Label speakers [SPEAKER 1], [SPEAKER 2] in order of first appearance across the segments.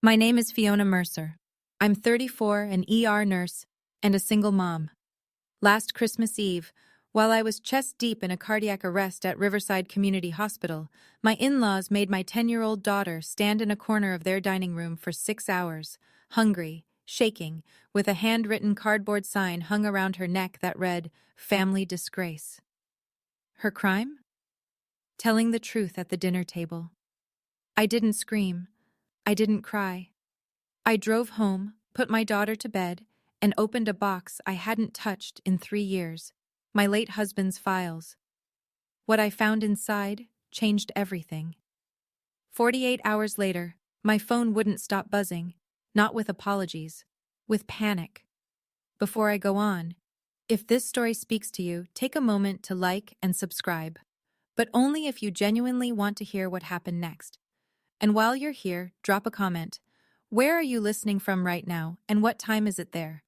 [SPEAKER 1] My name is Fiona Mercer. I'm 34, an ER nurse, and a single mom. Last Christmas Eve, while I was chest-deep in a cardiac arrest at Riverside Community Hospital, my in-laws made my 10-year-old daughter stand in a corner of their dining room for 6 hours, hungry, shaking, with a handwritten cardboard sign hung around her neck that read, "Family Disgrace." Her crime? Telling the truth at the dinner table. I didn't scream. I didn't cry. I drove home, put my daughter to bed, and opened a box I hadn't touched in 3 years, my late husband's files. What I found inside changed everything. 48 hours later, my phone wouldn't stop buzzing, not with apologies, with panic. Before I go on, if this story speaks to you, take a moment to like and subscribe, but only if you genuinely want to hear what happened next. And while you're here, drop a comment. Where are you listening from right now, and what time is it there?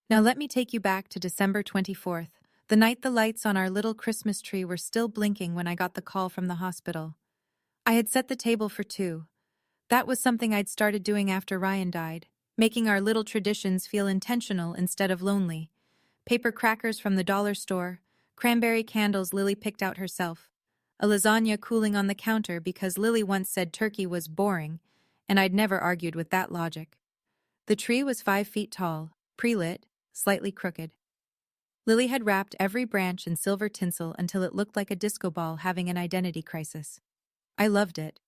[SPEAKER 1] Now let me take you back to December 24th, the night the lights on our little Christmas tree were still blinking when I got the call from the hospital. I had set the table for two. That was something I'd started doing after Ryan died, making our little traditions feel intentional instead of lonely. Paper crackers from the dollar store, cranberry candles Lily picked out herself, a lasagna cooling on the counter because Lily once said turkey was boring, and I'd never argued with that logic. The tree was 5 feet tall, pre-lit, slightly crooked. Lily had wrapped every branch in silver tinsel until it looked like a disco ball having an identity crisis. I loved it.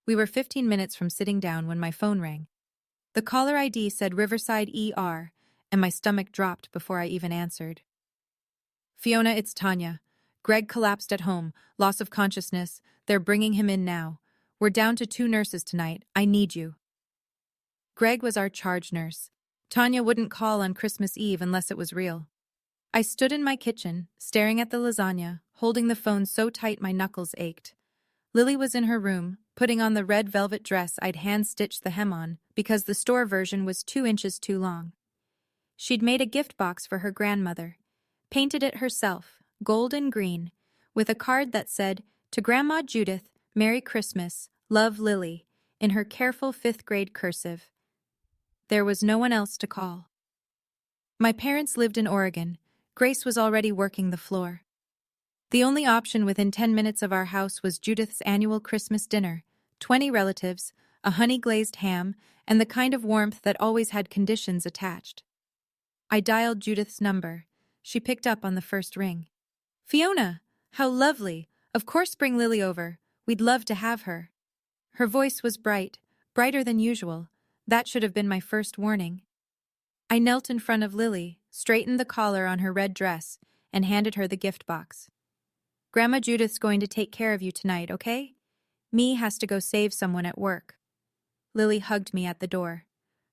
[SPEAKER 1] We were 15 minutes from sitting down when my phone rang. The caller ID said Riverside ER, and my stomach dropped before I even answered. "Fiona, it's Tanya. Greg collapsed at home, loss of consciousness. They're bringing him in now. We're down to 2 nurses tonight. I need you." Greg was our charge nurse. Tanya wouldn't call on Christmas Eve unless it was real. I stood in my kitchen, staring at the lasagna, holding the phone so tight my knuckles ached. Lily was in her room, putting on the red velvet dress I'd hand-stitched the hem on because the store version was 2 inches too long. She'd made a gift box for her grandmother, painted it herself, gold and green, with a card that said, "To Grandma Judith, Merry Christmas, love Lily," in her careful 5th-grade cursive. There was no one else to call. My parents lived in Oregon. Grace was already working the floor. The only option within 10 minutes of our house was Judith's annual Christmas dinner, 20 relatives, a honey-glazed ham, and the kind of warmth that always had conditions attached. I dialed Judith's number. She picked up on the first ring. "Fiona! How lovely! Of course bring Lily over. We'd love to have her." Her voice was bright, brighter than usual. That should have been my first warning. I knelt in front of Lily, straightened the collar on her red dress, and handed her the gift box. "Grandma Judith's going to take care of you tonight, okay? Me has to go save someone at work." Lily hugged me at the door.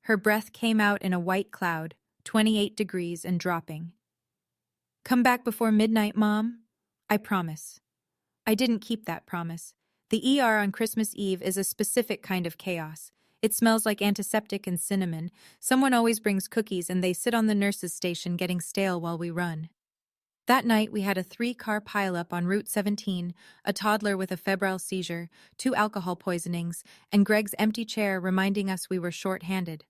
[SPEAKER 1] Her breath came out in a white cloud, 28 degrees and dropping. "Come back before midnight, Mom. I promise." I didn't keep that promise. The ER on Christmas Eve is a specific kind of chaos. It smells like antiseptic and cinnamon. Someone always brings cookies and they sit on the nurse's station getting stale while we run. That night we had a 3-car pileup on Route 17, a toddler with a febrile seizure, 2 alcohol poisonings, and Greg's empty chair reminding us we were short-handed.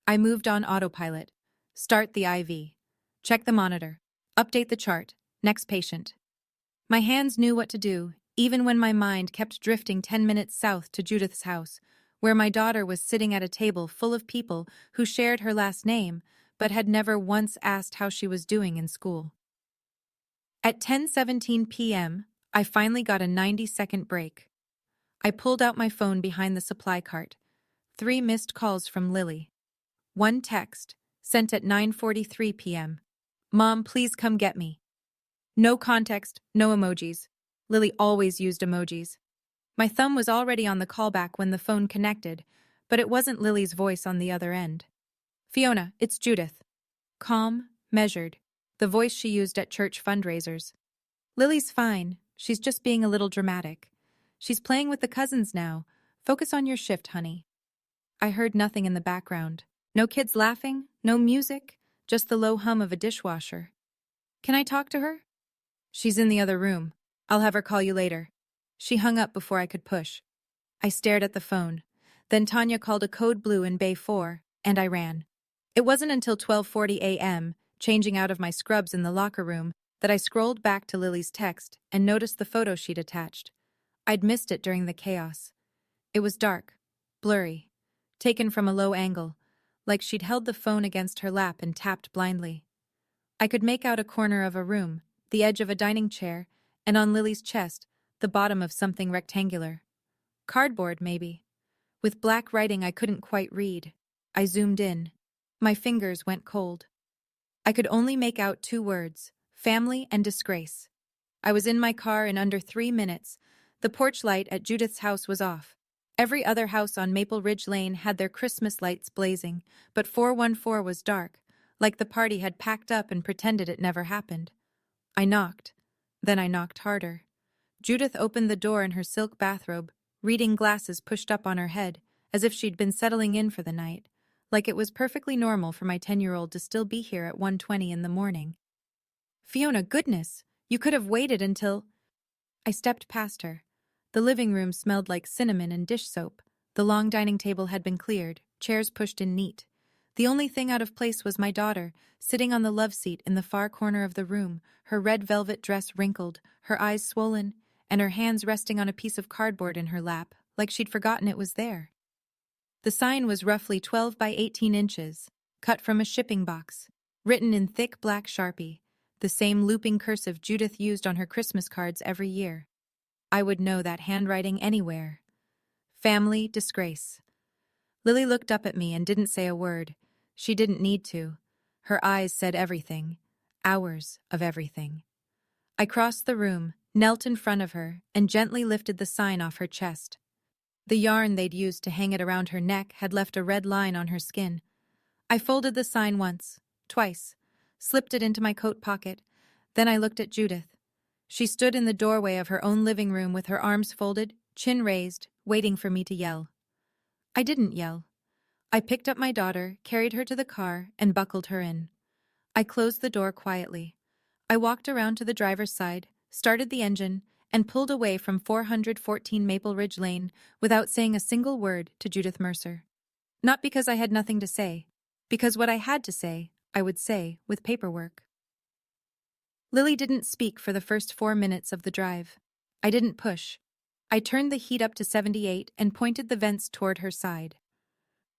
[SPEAKER 1] I moved on autopilot. Start the IV. Check the monitor. Update the chart. Next patient. My hands knew what to do, even when my mind kept drifting 10 minutes south to Judith's house, where my daughter was sitting at a table full of people who shared her last name, but had never once asked how she was doing in school. At 10:17 p.m., I finally got a 90-second break. I pulled out my phone behind the supply cart. 3 missed calls from Lily. 1 text, sent at 9:43 p.m. "Mom, please come get me." No context, no emojis. Lily always used emojis. My thumb was already on the callback when the phone connected, but it wasn't Lily's voice on the other end. "Fiona, it's Judith." Calm, measured, the voice she used at church fundraisers. "Lily's fine. She's just being a little dramatic. She's playing with the cousins now. Focus on your shift, honey." I heard nothing in the background. No kids laughing, no music, just the low hum of a dishwasher. "Can I talk to her?" "She's in the other room. I'll have her call you later." She hung up before I could push. I stared at the phone. Then Tanya called a code blue in Bay 4, and I ran. It wasn't until 12:40 a.m., changing out of my scrubs in the locker room, that I scrolled back to Lily's text and noticed the photo she'd attached. I'd missed it during the chaos. It was dark, blurry, taken from a low angle, like she'd held the phone against her lap and tapped blindly. I could make out a corner of a room, the edge of a dining chair, and on Lily's chest, the bottom of something rectangular. Cardboard, maybe. With black writing I couldn't quite read. I zoomed in. My fingers went cold. I could only make out 2 words: family and disgrace. I was in my car in under 3 minutes. The porch light at Judith's house was off. Every other house on Maple Ridge Lane had their Christmas lights blazing, but 414 was dark, like the party had packed up and pretended it never happened. I knocked. Then I knocked harder. Judith opened the door in her silk bathrobe, reading glasses pushed up on her head, as if she'd been settling in for the night, like it was perfectly normal for my 10-year-old to still be here at 1:20 in the morning. Fiona, goodness, you could have waited until... I stepped past her. The living room smelled like cinnamon and dish soap. The long dining table had been cleared, chairs pushed in neat. The only thing out of place was my daughter, sitting on the love seat in the far corner of the room, her red velvet dress wrinkled, her eyes swollen, and her hands resting on a piece of cardboard in her lap, like she'd forgotten it was there. The sign was roughly 12 by 18 inches, cut from a shipping box, written in thick black Sharpie, the same looping cursive Judith used on her Christmas cards every year. I would know that handwriting anywhere. Family disgrace. Lily looked up at me and didn't say a word. She didn't need to. Her eyes said everything. Hours of everything. I crossed the room, knelt in front of her, and gently lifted the sign off her chest. The yarn they'd used to hang it around her neck had left a red line on her skin. I folded the sign once, twice, slipped it into my coat pocket. Then I looked at Judith. She stood in the doorway of her own living room with her arms folded, chin raised, waiting for me to yell. I didn't yell. I picked up my daughter, carried her to the car, and buckled her in. I closed the door quietly. I walked around to the driver's side, started the engine, and pulled away from 414 Maple Ridge Lane without saying a single word to Judith Mercer. Not because I had nothing to say, because what I had to say, I would say with paperwork. Lily didn't speak for the first 4 minutes of the drive. I didn't push. I turned the heat up to 78 and pointed the vents toward her side.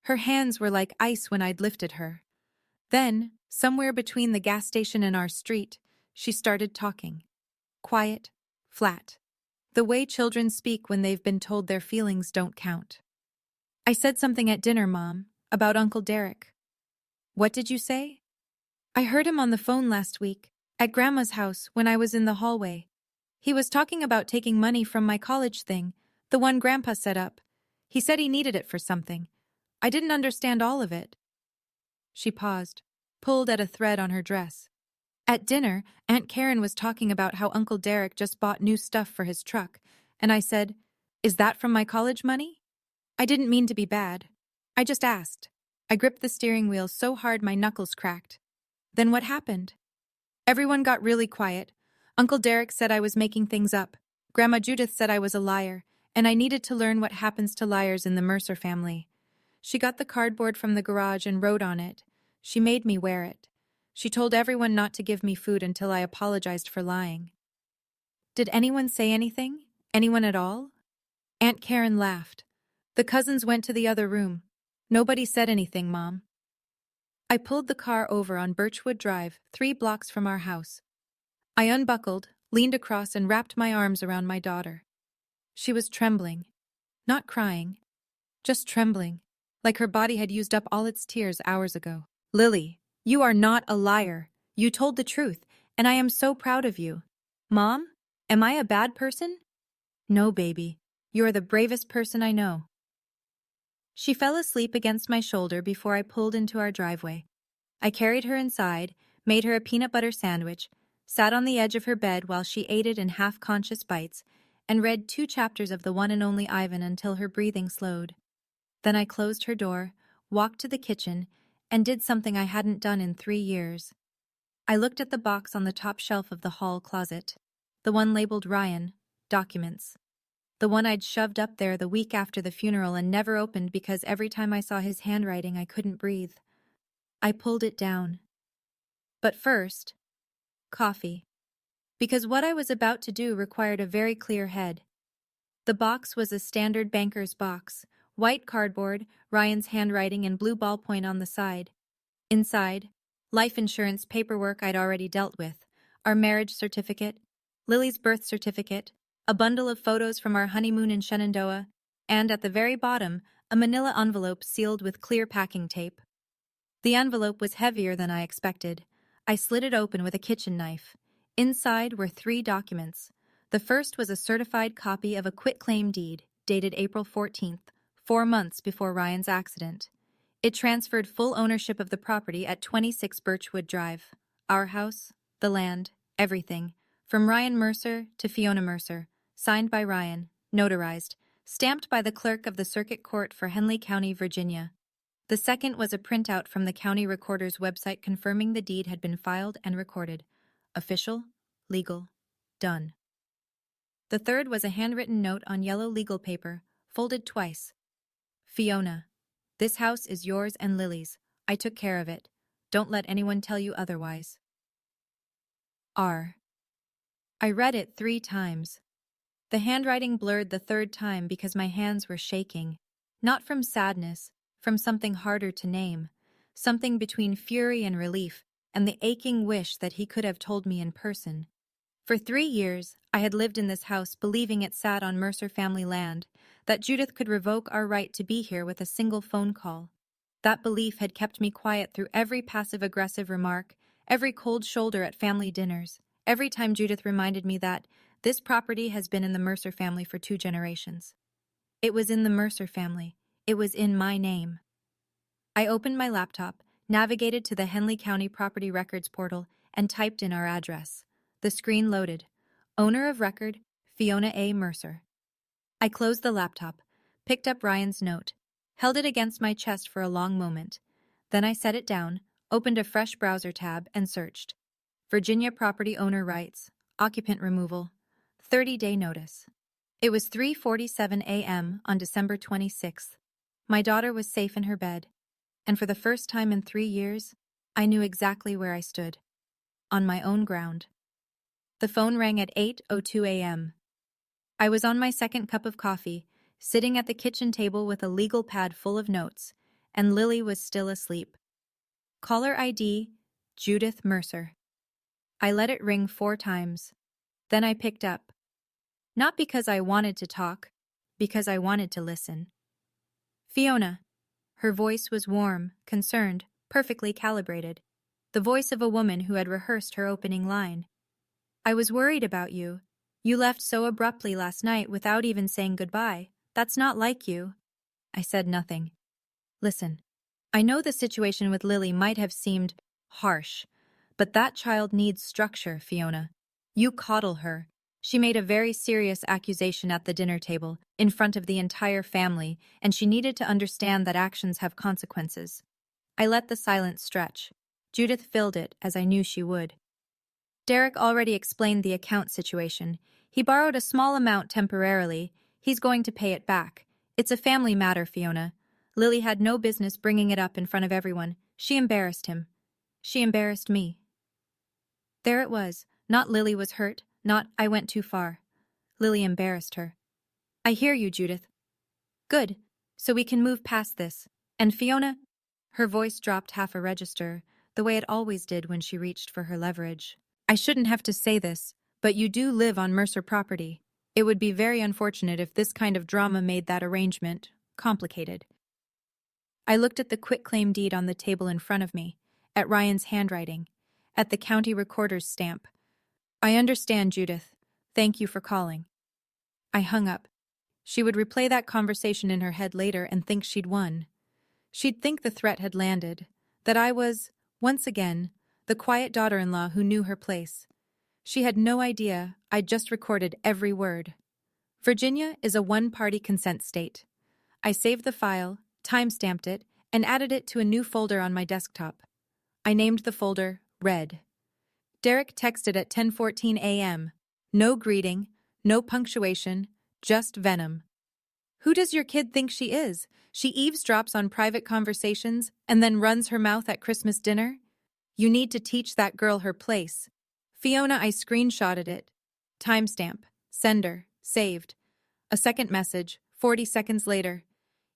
[SPEAKER 1] Her hands were like ice when I'd lifted her. Then, somewhere between the gas station and our street, she started talking. Quiet, flat. The way children speak when they've been told their feelings don't count. I said something at dinner, Mom, about Uncle Derek. What did you say? I heard him on the phone last week, at Grandma's house when I was in the hallway. He was talking about taking money from my college thing, the one Grandpa set up. He said he needed it for something. I didn't understand all of it. She paused, pulled at a thread on her dress. At dinner, Aunt Karen was talking about how Uncle Derek just bought new stuff for his truck, and I said, "Is that from my college money?" I didn't mean to be bad. I just asked. I gripped the steering wheel so hard my knuckles cracked. Then what happened? Everyone got really quiet. Uncle Derek said I was making things up. Grandma Judith said I was a liar, and I needed to learn what happens to liars in the Mercer family. She got the cardboard from the garage and wrote on it. She made me wear it. She told everyone not to give me food until I apologized for lying. Did anyone say anything? Anyone at all? Aunt Karen laughed. The cousins went to the other room. Nobody said anything, Mom. I pulled the car over on Birchwood Drive, 3 blocks from our house. I unbuckled, leaned across, and wrapped my arms around my daughter. She was trembling. Not crying. Just trembling, like her body had used up all its tears hours ago. Lily, you are not a liar. You told the truth, and I am so proud of you. Mom, am I a bad person? No, baby. You are the bravest person I know. She fell asleep against my shoulder before I pulled into our driveway. I carried her inside, made her a peanut butter sandwich, sat on the edge of her bed while she ate it in half-conscious bites, and read 2 chapters of The One and Only Ivan until her breathing slowed. Then I closed her door, walked to the kitchen, and did something I hadn't done in 3 years. I looked at the box on the top shelf of the hall closet, the one labeled Ryan, Documents. The one I'd shoved up there the week after the funeral and never opened because every time I saw his handwriting I couldn't breathe. I pulled it down. But first, coffee. Because what I was about to do required a very clear head. The box was a standard banker's box, white cardboard, Ryan's handwriting and blue ballpoint on the side. Inside, life insurance paperwork I'd already dealt with, our marriage certificate, Lily's birth certificate, a bundle of photos from our honeymoon in Shenandoah, and at the very bottom, a manila envelope sealed with clear packing tape. The envelope was heavier than I expected. I slid it open with a kitchen knife. Inside were 3 documents. The first was a certified copy of a quitclaim deed, dated April 14th, 4 months before Ryan's accident. It transferred full ownership of the property at 26 Birchwood Drive. Our house, the land, everything, from Ryan Mercer to Fiona Mercer, signed by Ryan, notarized, stamped by the clerk of the Circuit Court for Henley County, Virginia. The second was a printout from the county recorder's website confirming the deed had been filed and recorded. Official, legal, done. The third was a handwritten note on yellow legal paper, folded twice. Fiona, this house is yours and Lily's. I took care of it. Don't let anyone tell you otherwise. R. I read it 3 times. The handwriting blurred the 3rd time because my hands were shaking. Not from sadness, from something harder to name. Something between fury and relief, and the aching wish that he could have told me in person. For 3 years, I had lived in this house believing it sat on Mercer family land, that Judith could revoke our right to be here with a single phone call. That belief had kept me quiet through every passive-aggressive remark, every cold shoulder at family dinners, every time Judith reminded me that this property has been in the Mercer family for 2 generations. It was in the Mercer family. It was in my name. I opened my laptop, navigated to the Henley County Property Records portal, and typed in our address. The screen loaded. Owner of record, Fiona A. Mercer. I closed the laptop, picked up Ryan's note, held it against my chest for a long moment. Then I set it down, opened a fresh browser tab, and searched. Virginia property owner rights, occupant removal, 30-day notice. It was 3:47 a.m. on December 26th. My daughter was safe in her bed, and for the first time in 3 years, I knew exactly where I stood. On my own ground. The phone rang at 8:02 a.m. I was on my 2nd cup of coffee, sitting at the kitchen table with a legal pad full of notes, and Lily was still asleep. Caller ID, Judith Mercer. I let it ring 4 times. Then I picked up. Not because I wanted to talk, because I wanted to listen. Fiona. Her voice was warm, concerned, perfectly calibrated. The voice of a woman who had rehearsed her opening line. I was worried about you. You left so abruptly last night without even saying goodbye. That's not like you. I said nothing. Listen, I know the situation with Lily might have seemed harsh, but that child needs structure, Fiona. You coddle her. She made a very serious accusation at the dinner table, in front of the entire family, and she needed to understand that actions have consequences. I let the silence stretch. Judith filled it, as I knew she would. Derek already explained the account situation. He borrowed a small amount temporarily. He's going to pay it back. It's a family matter, Fiona. Lily had no business bringing it up in front of everyone. She embarrassed him. She embarrassed me. There it was. Not Lily was hurt, not I went too far. Lily embarrassed her. I hear you, Judith. Good. So we can move past this. And Fiona? Her voice dropped half a register, the way it always did when she reached for her leverage. I shouldn't have to say this, but you do live on Mercer property. It would be very unfortunate if this kind of drama made that arrangement complicated. I looked at the quitclaim deed on the table in front of me, at Ryan's handwriting, at the county recorder's stamp. I understand, Judith. Thank you for calling. I hung up. She would replay that conversation in her head later and think she'd won. She'd think the threat had landed, that I was, once again, the quiet daughter-in-law who knew her place. She had no idea I'd just recorded every word. Virginia is a one-party consent state. I saved the file, time-stamped it, and added it to a new folder on my desktop. I named the folder Red. Derek texted at 10:14 a.m. No greeting, no punctuation, Just venom. Who does your kid think she is? She eavesdrops on private conversations and then runs her mouth at Christmas dinner? You need to teach that girl her place. Fiona, I screenshotted it. Timestamp. Sender. Saved. A second message, 40 seconds later.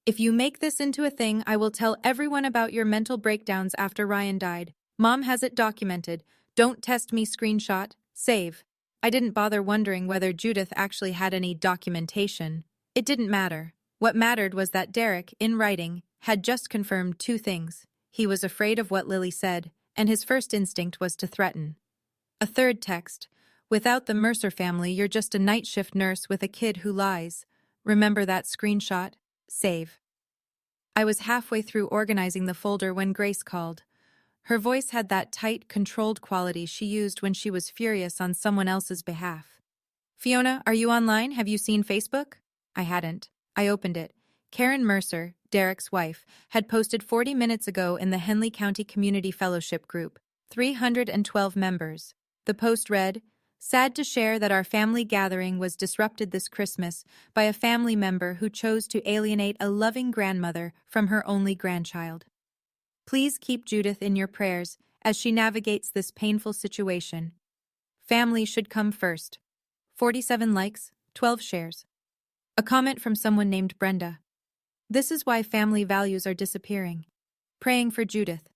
[SPEAKER 1] If you make this into a thing, I will tell everyone about your mental breakdowns after Ryan died. Mom has it documented. Don't test me screenshot. Save. I didn't bother wondering whether Judith actually had any documentation. It didn't matter. What mattered was that Derek, in writing, had just confirmed two things. He was afraid of what Lily said, and his first instinct was to threaten. A third text. Without the Mercer family, you're just a night shift nurse with a kid who lies. Remember that screenshot? Save. I was halfway through organizing the folder when Grace called. Her voice had that tight, controlled quality she used when she was furious on someone else's behalf. Fiona, are you online? Have you seen Facebook? I hadn't. I opened it. Karen Mercer, Derek's wife, had posted 40 minutes ago in the Henley County Community Fellowship Group. 312 members. The post read, "Sad to share that our family gathering was disrupted this Christmas by a family member who chose to alienate a loving grandmother from her only grandchild. Please keep Judith in your prayers as she navigates this painful situation. Family should come first." 47 likes, 12 shares. A comment from someone named Brenda. "This is why family values are disappearing. Praying for Judith."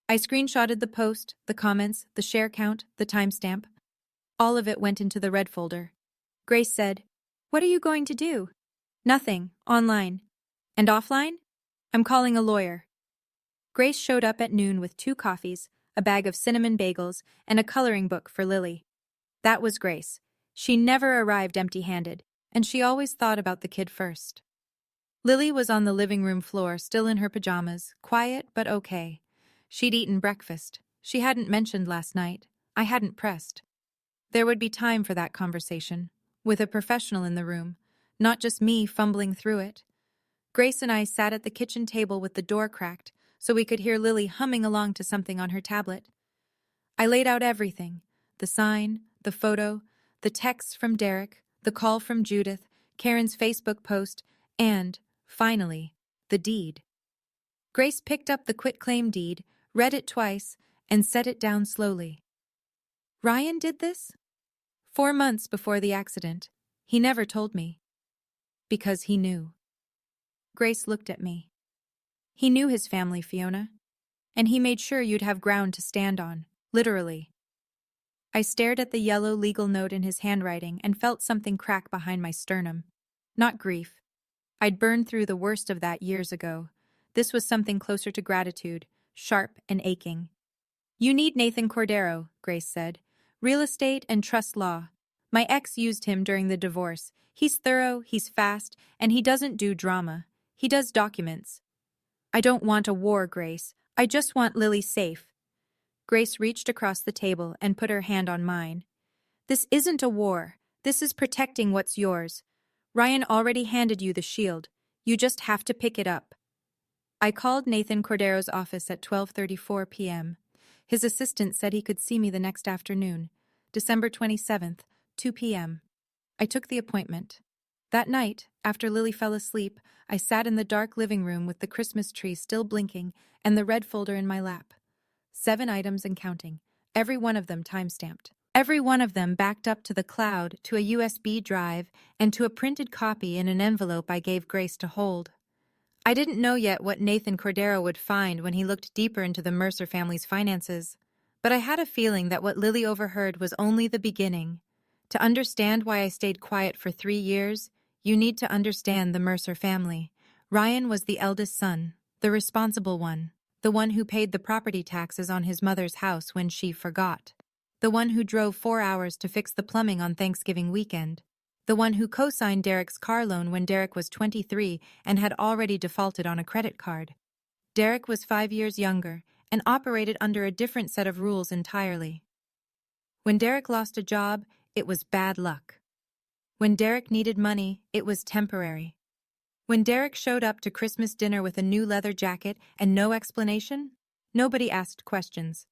[SPEAKER 1] I screenshotted the post, the comments, the share count, the timestamp. All of it went into the red folder. Grace said, "What are you going to do?" "Nothing. Online." "And offline?" "I'm calling a lawyer." Grace showed up at noon with 2 coffees, a bag of cinnamon bagels, and a coloring book for Lily. That was Grace. She never arrived empty-handed, and she always thought about the kid first. Lily was on the living room floor, still in her pajamas, quiet but okay. She'd eaten breakfast. She hadn't mentioned last night. I hadn't pressed. There would be time for that conversation, with a professional in the room, not just me fumbling through it. Grace and I sat at the kitchen table with the door cracked, so we could hear Lily humming along to something on her tablet. I laid out everything: the sign, the photo, the texts from Derek, the call from Judith, Karen's Facebook post, and, finally, the deed. Grace picked up the quitclaim deed, read it twice, and set it down slowly. Ryan did this? 4 months before the accident. He never told me. Because he knew. Grace looked at me. He knew his family, Fiona. And he made sure you'd have ground to stand on, literally. I stared at the yellow legal note in his handwriting and felt something crack behind my sternum. Not grief. I'd burned through the worst of that years ago. This was something closer to gratitude, sharp and aching. "You need Nathan Cordero," Grace said. "Real estate and trust law. My ex used him during the divorce. He's thorough, he's fast, and he doesn't do drama. He does documents." "I don't want a war, Grace. I just want Lily safe." Grace reached across the table and put her hand on mine. "This isn't a war. This is protecting what's yours. Ryan already handed you the shield. You just have to pick it up." I called Nathan Cordero's office at 12:34 p.m. His assistant said he could see me the next afternoon, December 27th, 2 p.m. I took the appointment. That night, after Lily fell asleep, I sat in the dark living room with the Christmas tree still blinking and the red folder in my lap. 7 items and counting, every one of them time-stamped. Every one of them backed up to the cloud, to a USB drive, and to a printed copy in an envelope I gave Grace to hold. I didn't know yet what Nathan Cordero would find when he looked deeper into the Mercer family's finances, but I had a feeling that what Lily overheard was only the beginning. To understand why I stayed quiet for 3 years, you need to understand the Mercer family. Ryan was the eldest son, the responsible one, the one who paid the property taxes on his mother's house when she forgot, the one who drove 4 hours to fix the plumbing on Thanksgiving weekend, the one who co-signed Derek's car loan when Derek was 23 and had already defaulted on a credit card. Derek was 5 years younger and operated under a different set of rules entirely. When Derek lost a job, it was bad luck. When Derek needed money, it was temporary. When Derek showed up to Christmas dinner with a new leather jacket and no explanation, nobody asked questions.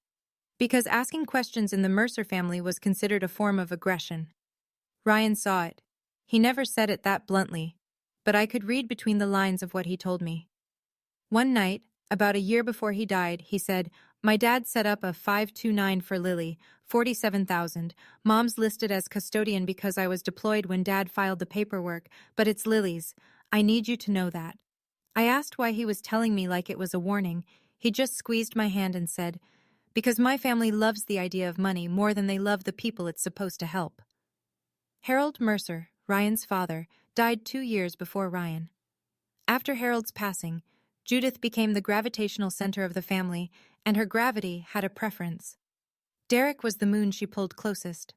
[SPEAKER 1] Because asking questions in the Mercer family was considered a form of aggression. Ryan saw it. He never said it that bluntly, but I could read between the lines of what he told me. One night, about a year before he died, he said, "My dad set up a 529 for Lily, 47,000. Mom's listed as custodian because I was deployed when Dad filed the paperwork, but it's Lily's. I need you to know that." I asked why he was telling me like it was a warning. He just squeezed my hand and said, "Because my family loves the idea of money more than they love the people it's supposed to help." Harold Mercer, Ryan's father, died 2 years before Ryan. After Harold's passing, Judith became the gravitational center of the family, and her gravity had a preference. Derek was the moon she pulled closest.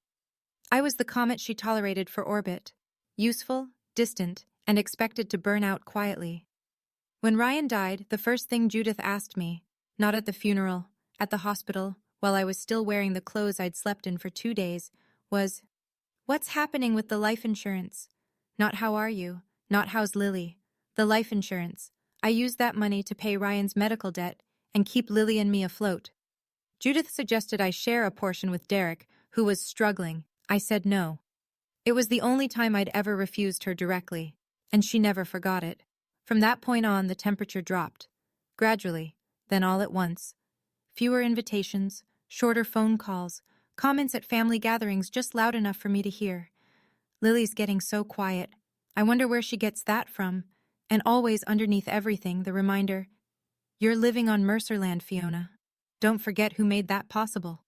[SPEAKER 1] I was the comet she tolerated for orbit, useful, distant, and expected to burn out quietly. When Ryan died, the first thing Judith asked me, not at the funeral, at the hospital, while I was still wearing the clothes I'd slept in for 2 days, was, "What's happening with the life insurance?" Not "How are you?" Not "How's Lily?" The life insurance. I used that money to pay Ryan's medical debt and keep Lily and me afloat. Judith suggested I share a portion with Derek, who was struggling. I said no. It was the only time I'd ever refused her directly, and she never forgot it. From that point on, the temperature dropped. Gradually, then all at once. Fewer invitations, shorter phone calls, comments at family gatherings just loud enough for me to hear. "Lily's getting so quiet. I wonder where she gets that from." And always underneath everything, the reminder, "You're living on Mercerland, Fiona. Don't forget who made that possible."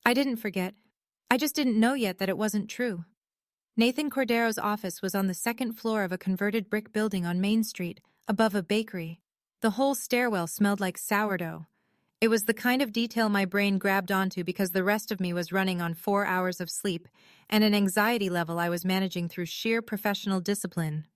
[SPEAKER 1] I didn't forget. I just didn't know yet that it wasn't true. Nathan Cordero's office was on the second floor of a converted brick building on Main Street, above a bakery. The whole stairwell smelled like sourdough. It was the kind of detail my brain grabbed onto because the rest of me was running on 4 hours of sleep and an anxiety level I was managing through sheer professional discipline.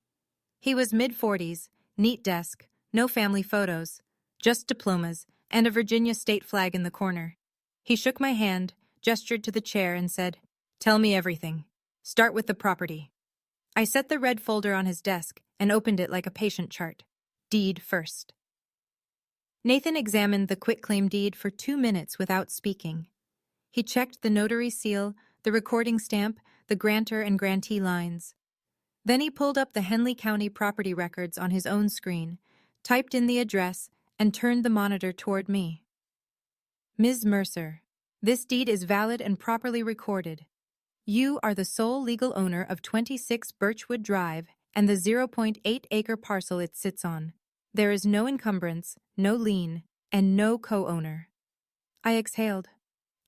[SPEAKER 1] He was mid-40s, neat desk, no family photos, just diplomas, and a Virginia state flag in the corner. He shook my hand, gestured to the chair, and said, "Tell me everything. Start with the property." I set the red folder on his desk and opened it like a patient chart. Deed first. Nathan examined the quitclaim deed for 2 minutes without speaking. He checked the notary seal, the recording stamp, the grantor and grantee lines. Then he pulled up the Henley County property records on his own screen, typed in the address, and turned the monitor toward me. "Ms. Mercer, this deed is valid and properly recorded. You are the sole legal owner of 26 Birchwood Drive and the 0.8-acre parcel it sits on. There is no encumbrance, no lien, and no co-owner." I exhaled.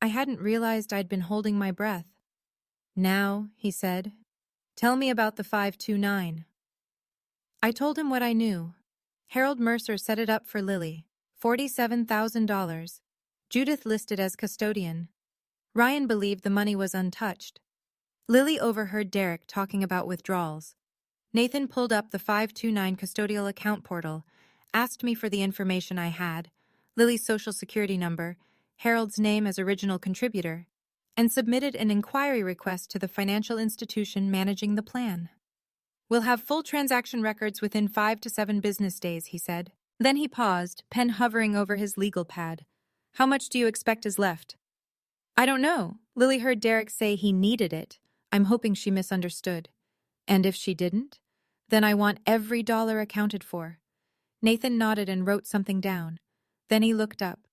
[SPEAKER 1] I hadn't realized I'd been holding my breath. "Now," he said, "tell me about the 529. I told him what I knew. Harold Mercer set it up for Lily, $47,000. Judith listed as custodian. Ryan believed the money was untouched. Lily overheard Derek talking about withdrawals. Nathan pulled up the 529 custodial account portal, asked me for the information I had, Lily's social security number, Harold's name as original contributor, and submitted an inquiry request to the financial institution managing the plan. "We'll have full transaction records within 5 to 7 business days," he said. Then he paused, pen hovering over his legal pad. "How much do you expect is left?" "I don't know." Lily heard Derek say he needed it. I'm hoping she misunderstood. "And if she didn't? Then I want every dollar accounted for." Nathan nodded and wrote something down. Then he looked up.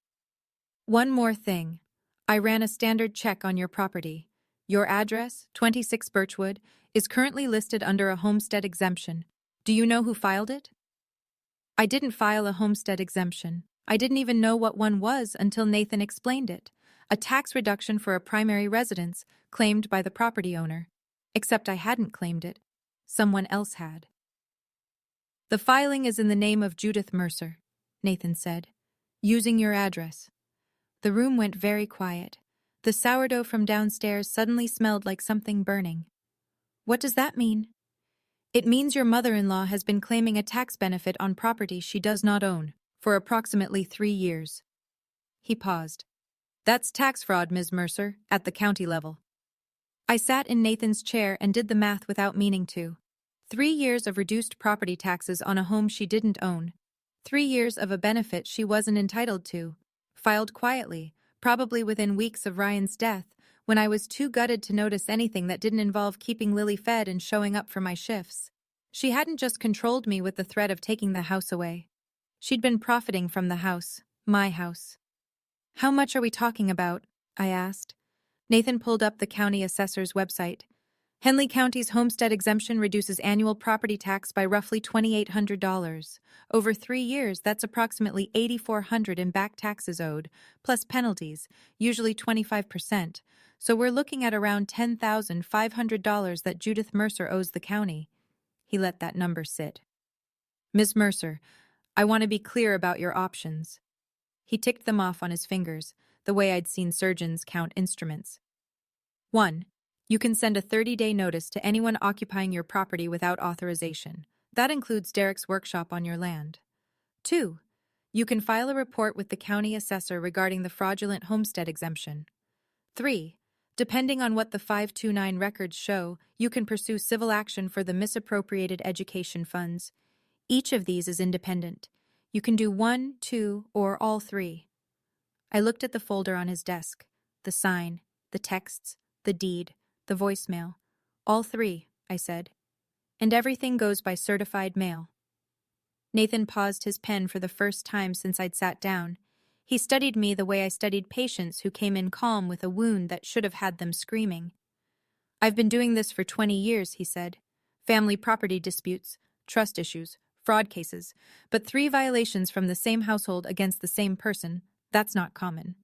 [SPEAKER 1] "One more thing. I ran a standard check on your property. Your address, 26 Birchwood, is currently listed under a homestead exemption. Do you know who filed it?" I didn't file a homestead exemption. I didn't even know what one was until Nathan explained it. A tax reduction for a primary residence claimed by the property owner. Except I hadn't claimed it. Someone else had. "The filing is in the name of Judith Mercer," Nathan said, "using your address." The room went very quiet. The sourdough from downstairs suddenly smelled like something burning. "What does that mean?" "It means your mother-in-law has been claiming a tax benefit on property she does not own for approximately 3 years. He paused. "That's tax fraud, Ms. Mercer, at the county level." I sat in Nathan's chair and did the math without meaning to. 3 years of reduced property taxes on a home she didn't own. 3 years of a benefit she wasn't entitled to. Filed quietly, probably within weeks of Ryan's death, when I was too gutted to notice anything that didn't involve keeping Lily fed and showing up for my shifts. She hadn't just controlled me with the threat of taking the house away. She'd been profiting from the house, my house. "How much are we talking about?" I asked. Nathan pulled up the county assessor's website. Henley County's homestead exemption reduces annual property tax by roughly $2,800. Over 3 years, that's approximately $8,400 in back taxes owed, plus penalties, usually 25%. So we're looking at around $10,500 that Judith Mercer owes the county. He let that number sit. "Miss Mercer, I want to be clear about your options." He ticked them off on his fingers, the way I'd seen surgeons count instruments. 1. You can send a 30-day notice to anyone occupying your property without authorization. That includes Derek's workshop on your land. 2. You can file a report with the county assessor regarding the fraudulent homestead exemption. 3. Depending on what the 529 records show, you can pursue civil action for the misappropriated education funds. Each of these is independent. You can do 1, 2, or all 3. I looked at the folder on his desk, the sign, the texts, the deed, the voicemail. "All 3, I said. "And everything goes by certified mail." Nathan paused his pen for the first time since I'd sat down. He studied me the way I studied patients who came in calm with a wound that should have had them screaming. "I've been doing this for 20 years, he said. "Family property disputes, trust issues, fraud cases, but 3 violations from the same household against the same person, that's not common."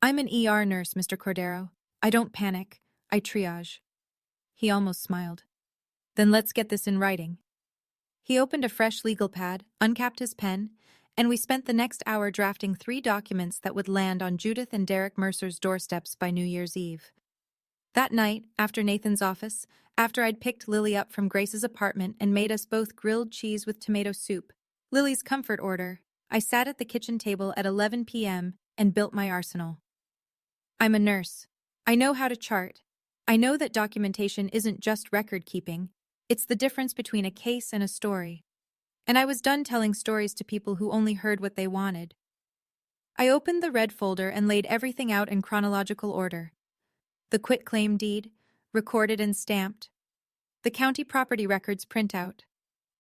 [SPEAKER 1] "I'm an ER nurse, Mr. Cordero. I don't panic. I triage." He almost smiled. "Then let's get this in writing." He opened a fresh legal pad, uncapped his pen, and we spent the next hour drafting 3 documents that would land on Judith and Derek Mercer's doorsteps by New Year's Eve. That night, after Nathan's office, after I'd picked Lily up from Grace's apartment and made us both grilled cheese with tomato soup, Lily's comfort order, I sat at the kitchen table at 11 p.m. and built my arsenal. I'm a nurse. I know how to chart. I know that documentation isn't just record keeping. It's the difference between a case and a story. And I was done telling stories to people who only heard what they wanted. I opened the red folder and laid everything out in chronological order. The quitclaim deed, recorded and stamped. The county property records printout.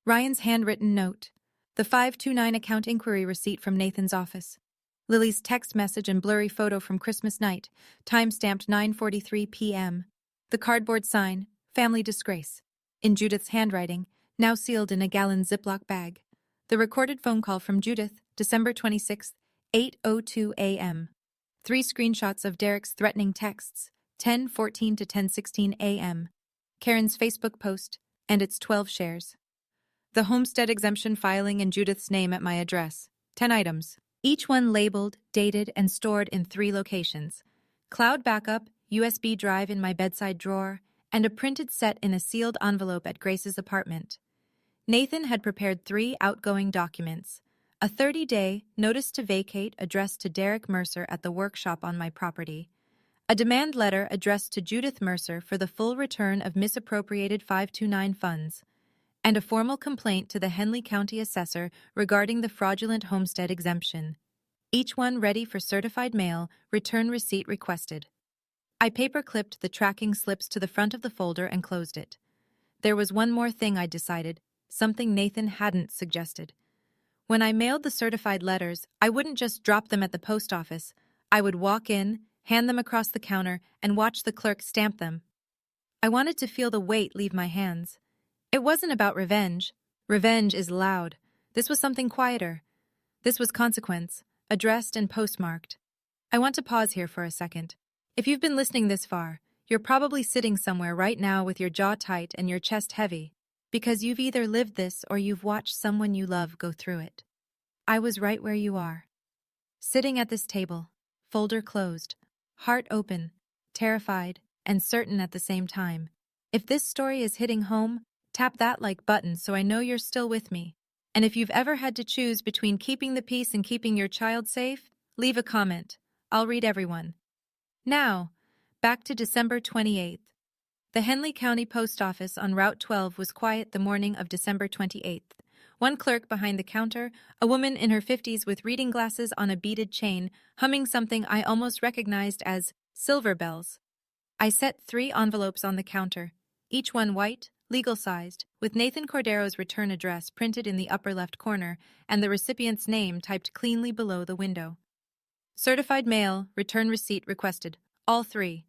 [SPEAKER 1] Ryan's handwritten note. The 529 account inquiry receipt from Nathan's office. Lily's text message and blurry photo from Christmas night, time-stamped 9:43 p.m. The cardboard sign, family disgrace. In Judith's handwriting, now sealed in a gallon Ziploc bag. The recorded phone call from Judith, December 26, 8:02 a.m. 3 screenshots of Derek's threatening texts, 10:14 to 10:16 a.m. Karen's Facebook post, and its 12 shares. The homestead exemption filing in Judith's name at my address, 10 items, each one labeled, dated, and stored in 3 locations. Cloud backup, USB drive in my bedside drawer, and a printed set in a sealed envelope at Grace's apartment. Nathan had prepared 3 outgoing documents. A 30-day notice to vacate addressed to Derek Mercer at the workshop on my property. A demand letter addressed to Judith Mercer for the full return of misappropriated 529 funds. And a formal complaint to the Henley County Assessor regarding the fraudulent homestead exemption. Each one ready for certified mail, return receipt requested. I paper-clipped the tracking slips to the front of the folder and closed it. There was one more thing I'd decided, something Nathan hadn't suggested. When I mailed the certified letters, I wouldn't just drop them at the post office. I would walk in, hand them across the counter, and watch the clerk stamp them. I wanted to feel the weight leave my hands. It wasn't about revenge. Revenge is loud. This was something quieter. This was consequence, addressed and postmarked. I want to pause here for a second. If you've been listening this far, you're probably sitting somewhere right now with your jaw tight and your chest heavy, because you've either lived this or you've watched someone you love go through it. I was right where you are. Sitting at this table, folder closed, heart open, terrified, and certain at the same time. If this story is hitting home, tap that like button so I know you're still with me. And if you've ever had to choose between keeping the peace and keeping your child safe, leave a comment. I'll read everyone. Now, back to December 28th. The Henley County Post Office on Route 12 was quiet the morning of December 28th. One clerk behind the counter, a woman in her 50s with reading glasses on a beaded chain, humming something I almost recognized as silver bells. I set 3 envelopes on the counter, each one white, legal-sized, with Nathan Cordero's return address printed in the upper left corner and the recipient's name typed cleanly below the window. Certified mail, return receipt requested. All 3.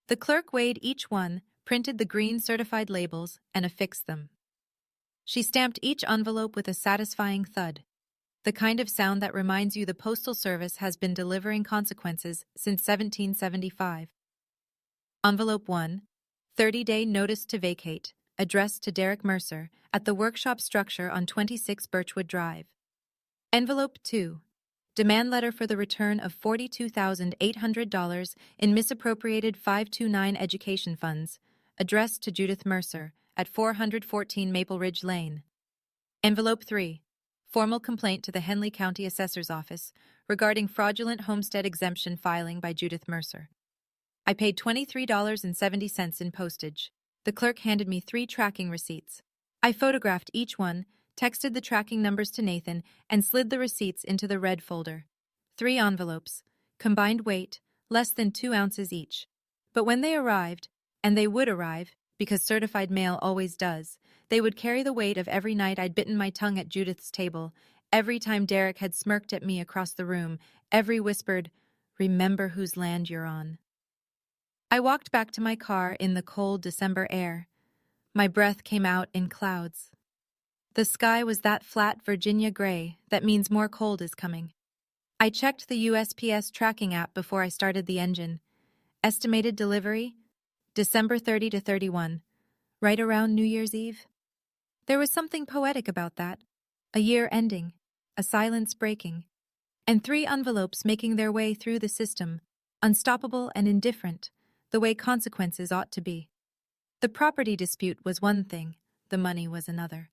[SPEAKER 1] The clerk weighed each one, printed the green certified labels, and affixed them. She stamped each envelope with a satisfying thud, the kind of sound that reminds you the Postal Service has been delivering consequences since 1775. Envelope 1, 30-day notice to vacate, addressed to Derek Mercer, at the workshop structure on 26 Birchwood Drive. Envelope 2, demand letter for the return of $42,800 in misappropriated 529 education funds, addressed to Judith Mercer, at 414 Maple Ridge Lane. Envelope 3, formal complaint to the Henley County Assessor's Office regarding fraudulent homestead exemption filing by Judith Mercer. I paid $23.70 in postage. The clerk handed me 3 tracking receipts. I photographed each one, texted the tracking numbers to Nathan, and slid the receipts into the red folder. 3 envelopes, combined weight, less than 2 ounces each. But when they arrived, and they would arrive, because certified mail always does, they would carry the weight of every night I'd bitten my tongue at Judith's table, every time Derek had smirked at me across the room, every whispered, "Remember whose land you're on." I walked back to my car in the cold December air. My breath came out in clouds. The sky was that flat Virginia gray that means more cold is coming. I checked the USPS tracking app before I started the engine. Estimated delivery? December 30 to 31, right around New Year's Eve. There was something poetic about that. A year ending, a silence breaking, and 3 envelopes making their way through the system, unstoppable and indifferent, the way consequences ought to be. The property dispute was one thing, the money was another.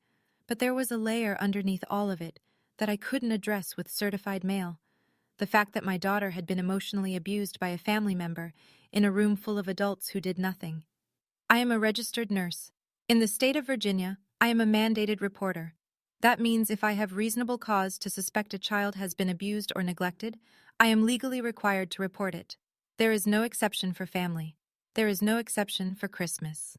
[SPEAKER 1] But there was a layer underneath all of it that I couldn't address with certified mail. The fact that my daughter had been emotionally abused by a family member in a room full of adults who did nothing. I am a registered nurse. In the state of Virginia, I am a mandated reporter. That means if I have reasonable cause to suspect a child has been abused or neglected, I am legally required to report it. There is no exception for family. There is no exception for Christmas.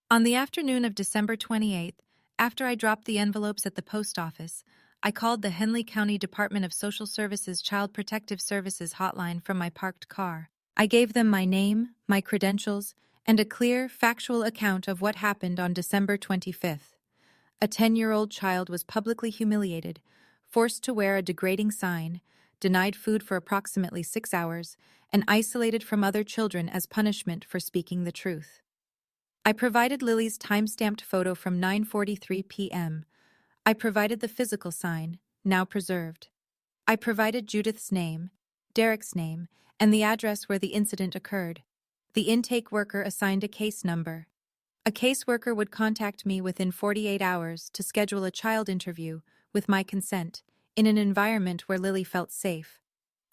[SPEAKER 1] On the afternoon of December 28th, after I dropped the envelopes at the post office, I called the Henley County Department of Social Services Child Protective Services hotline from my parked car. I gave them my name, my credentials, and a clear, factual account of what happened on December 25th. A 10-year-old child was publicly humiliated, forced to wear a degrading sign, denied food for approximately 6 hours, and isolated from other children as punishment for speaking the truth. I provided Lily's time-stamped photo from 9:43 p.m. I provided the physical sign, now preserved. I provided Judith's name, Derek's name, and the address where the incident occurred. The intake worker assigned a case number. A caseworker would contact me within 48 hours to schedule a child interview, with my consent, in an environment where Lily felt safe.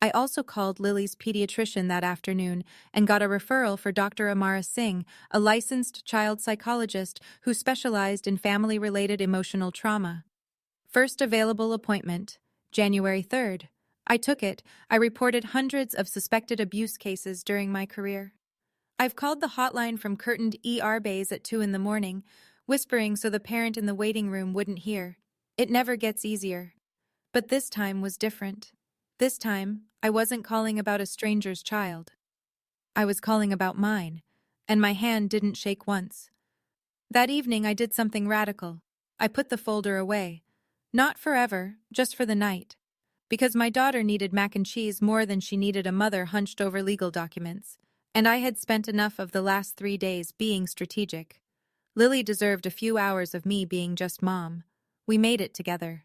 [SPEAKER 1] I also called Lily's pediatrician that afternoon and got a referral for Dr. Amara Singh, a licensed child psychologist who specialized in family-related emotional trauma. First available appointment, January 3rd. I took it. I reported hundreds of suspected abuse cases during my career. I've called the hotline from curtained ER bays at 2 in the morning, whispering so the parent in the waiting room wouldn't hear. It never gets easier. But this time was different. This time, I wasn't calling about a stranger's child. I was calling about mine, and my hand didn't shake once. That evening I did something radical. I put the folder away. Not forever, just for the night. Because my daughter needed mac and cheese more than she needed a mother hunched over legal documents, and I had spent enough of the last 3 days being strategic. Lily deserved a few hours of me being just mom. We made it together.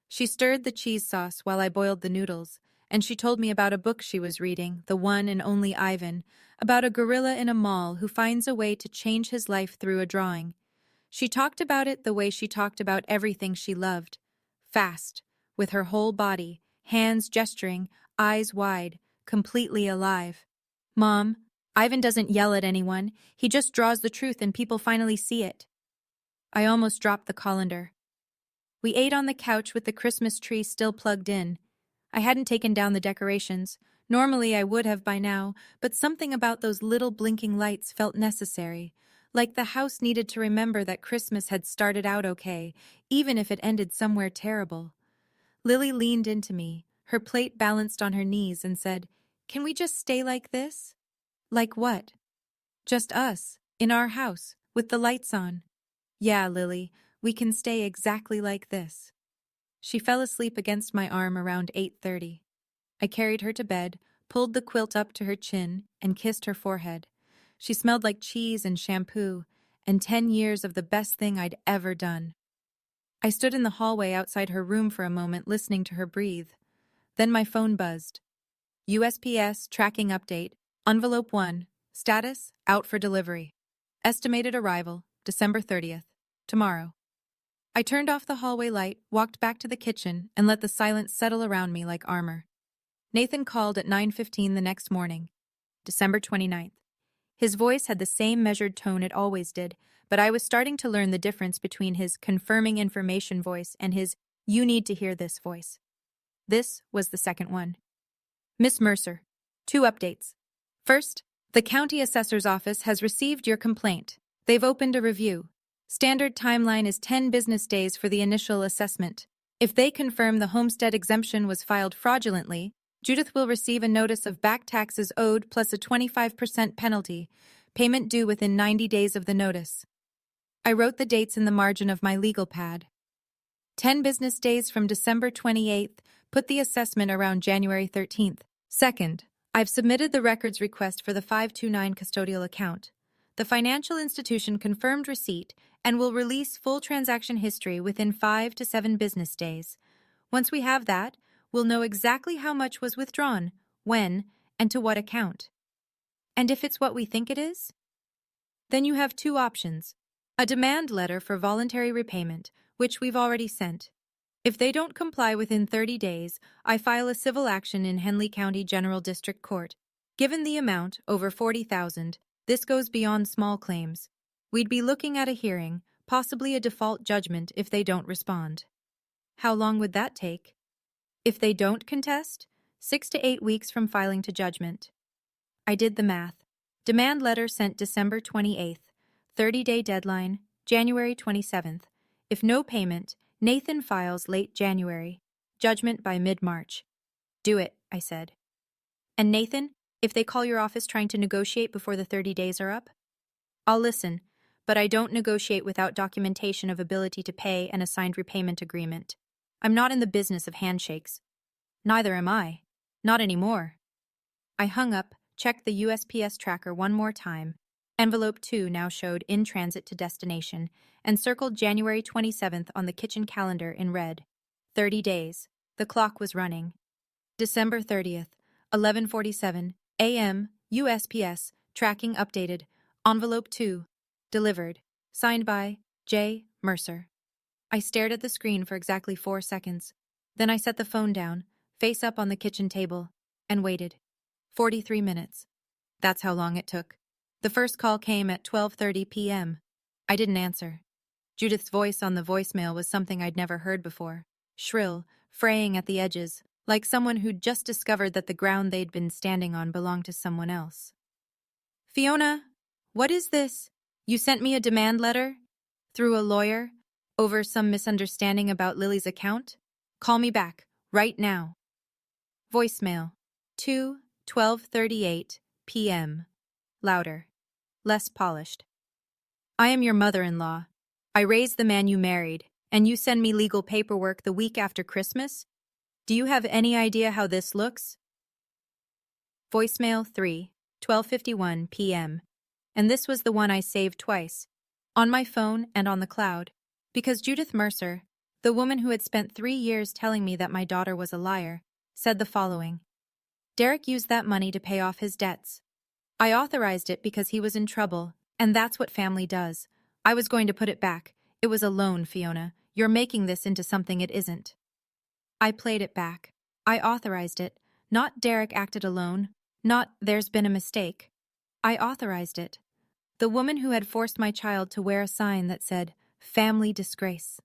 [SPEAKER 1] She stirred the cheese sauce while I boiled the noodles, and she told me about a book she was reading, The One and Only Ivan, about a gorilla in a mall who finds a way to change his life through a drawing. She talked about it the way she talked about everything she loved. Fast, with her whole body, hands gesturing, eyes wide, completely alive. Mom, Ivan doesn't yell at anyone. He just draws the truth and people finally see it. I almost dropped the colander. We ate on the couch with the Christmas tree still plugged in. I hadn't taken down the decorations, Normally I would have by now, but something about those little blinking lights felt necessary. Like the house needed to remember that Christmas had started out okay, even if it ended somewhere terrible. Lily leaned into me, her plate balanced on her knees, and said, "Can we just stay like this?" "Like what?" "Just us, in our house, with the lights on." "Yeah, Lily, we can stay exactly like this." She fell asleep against my arm around 8:30. I carried her to bed, pulled the quilt up to her chin, and kissed her forehead. She smelled like cheese and shampoo, and 10 years of the best thing I'd ever done. I stood in the hallway outside her room for a moment, listening to her breathe. Then my phone buzzed. USPS tracking update. Envelope 1. Status, out for delivery. Estimated arrival, December 30th. Tomorrow. I turned off the hallway light, walked back to the kitchen, and let the silence settle around me like armor. Nathan called at 9:15 the next morning, December 29th. His voice had the same measured tone it always did, but I was starting to learn the difference between his confirming information voice and his "you need to hear this" voice. This was the second one. Miss Mercer, 2 updates. First, the county assessor's office has received your complaint. They've opened a review. Standard timeline is 10 business days for the initial assessment. If they confirm the homestead exemption was filed fraudulently, Judith will receive a notice of back taxes owed plus a 25% penalty, payment due within 90 days of the notice. I wrote the dates in the margin of my legal pad. 10 business days from December 28th, put the assessment around January 13th. Second, I've submitted the records request for the 529 custodial account. The financial institution confirmed receipt and will release full transaction history within 5 to 7 business days. Once we have that, we'll know exactly how much was withdrawn, when, and to what account. And if it's what we think it is? Then you have 2 options. A demand letter for voluntary repayment, which we've already sent. If they don't comply within 30 days, I file a civil action in Henley County General District Court. Given the amount, over $40,000, this goes beyond small claims. We'd be looking at a hearing, possibly a default judgment if they don't respond. How long would that take? If they don't contest, 6 to 8 weeks from filing to judgment. I did the math. Demand letter sent December 28th. 30-day deadline, January 27th. If no payment, Nathan files late January. Judgment by mid-March. Do it, I said. And Nathan, if they call your office trying to negotiate before the 30 days are up? I'll listen, but I don't negotiate without documentation of ability to pay and a signed repayment agreement. I'm not in the business of handshakes. Neither am I. Not anymore. I hung up, checked the USPS tracker one more time. Envelope 2 now showed in transit to destination, and circled January 27th on the kitchen calendar in red. 30 days. The clock was running. December 30th, 11:47 a.m., USPS, tracking updated. Envelope 2. Delivered. Signed by J. Mercer. I stared at the screen for exactly 4 seconds. Then I set the phone down, face up on the kitchen table, and waited. 43 minutes. That's how long it took. The first call came at 12:30 p.m. I didn't answer. Judith's voice on the voicemail was something I'd never heard before. Shrill, fraying at the edges, like someone who'd just discovered that the ground they'd been standing on belonged to someone else. "Fiona, what is this? You sent me a demand letter? Through a lawyer? Over some misunderstanding about Lily's account? Call me back, right now." Voicemail. 2:12:38 p.m. Louder. Less polished. "I am your mother-in-law. I raised the man you married, and you send me legal paperwork the week after Christmas? Do you have any idea how this looks?" Voicemail 3:12:51 p.m. And this was the one I saved twice, on my phone and on the cloud, because Judith Mercer, the woman who had spent 3 years telling me that my daughter was a liar, said the following. Derek used that money to pay off his debts. I authorized it because he was in trouble, and that's what family does. I was going to put it back. It was a loan, Fiona. You're making this into something it isn't. I played it back. I authorized it. Not Derek acted alone. Not there's been a mistake. I authorized it. The woman who had forced my child to wear a sign that said, "Family Disgrace,"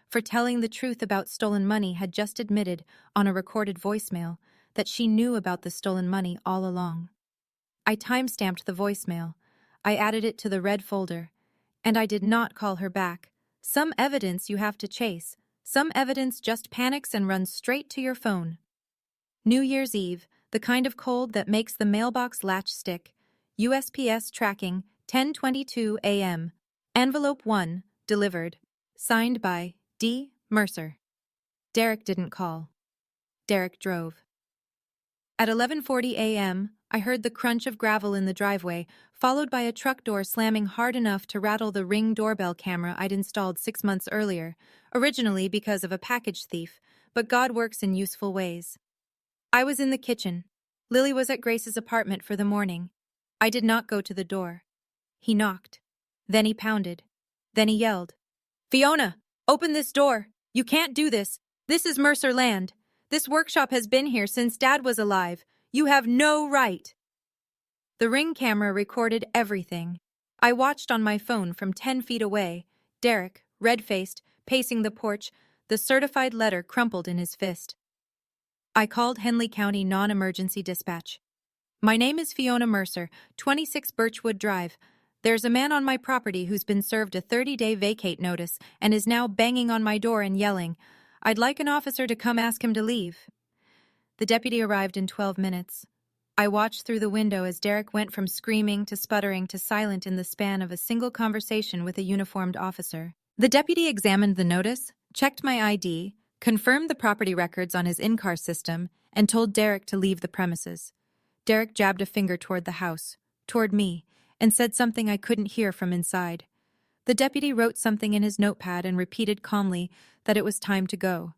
[SPEAKER 1] for telling the truth about stolen money had just admitted, on a recorded voicemail, that she knew about the stolen money all along. I time-stamped the voicemail. I added it to the red folder. And I did not call her back. Some evidence you have to chase. Some evidence just panics and runs straight to your phone. New Year's Eve, the kind of cold that makes the mailbox latch stick. USPS tracking, 10:22 a.m. Envelope 1, delivered. Signed by D. Mercer. Derek didn't call. Derek drove. At 11:40 a.m., I heard the crunch of gravel in the driveway, followed by a truck door slamming hard enough to rattle the Ring doorbell camera I'd installed 6 months earlier, originally because of a package thief, but God works in useful ways. I was in the kitchen. Lily was at Grace's apartment for the morning. I did not go to the door. He knocked. Then he pounded. Then he yelled, "Fiona, open this door! You can't do this! This is Mercer land! This workshop has been here since Dad was alive! You have no right!" The Ring camera recorded everything. I watched on my phone from 10 feet away, Derek, red-faced, pacing the porch, the certified letter crumpled in his fist. I called Henley County Non-Emergency Dispatch. "My name is Fiona Mercer, 26 Birchwood Drive. There's a man on my property who's been served a 30-day vacate notice and is now banging on my door and yelling. I'd like an officer to come ask him to leave." The deputy arrived in 12 minutes. I watched through the window as Derek went from screaming to sputtering to silent in the span of a single conversation with a uniformed officer. The deputy examined the notice, checked my ID, confirmed the property records on his in-car system, and told Derek to leave the premises. Derek jabbed a finger toward the house, toward me, and said something I couldn't hear from inside. The deputy wrote something in his notepad and repeated calmly that it was time to go.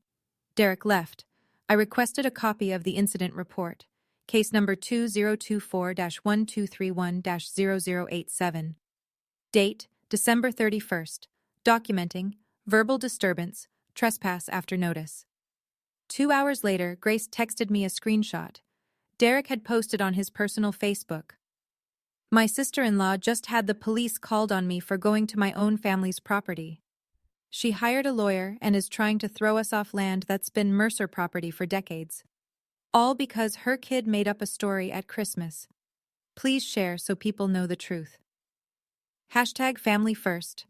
[SPEAKER 1] Derek left. I requested a copy of the incident report, case number 2024-1231-0087. Date, December 31st. Documenting, verbal disturbance, trespass after notice. 2 hours later, Grace texted me a screenshot. Derek had posted on his personal Facebook. "My sister-in-law just had the police called on me for going to my own family's property. She hired a lawyer and is trying to throw us off land that's been Mercer property for decades. All because her kid made up a story at Christmas. Please share so people know the truth. Hashtag family first.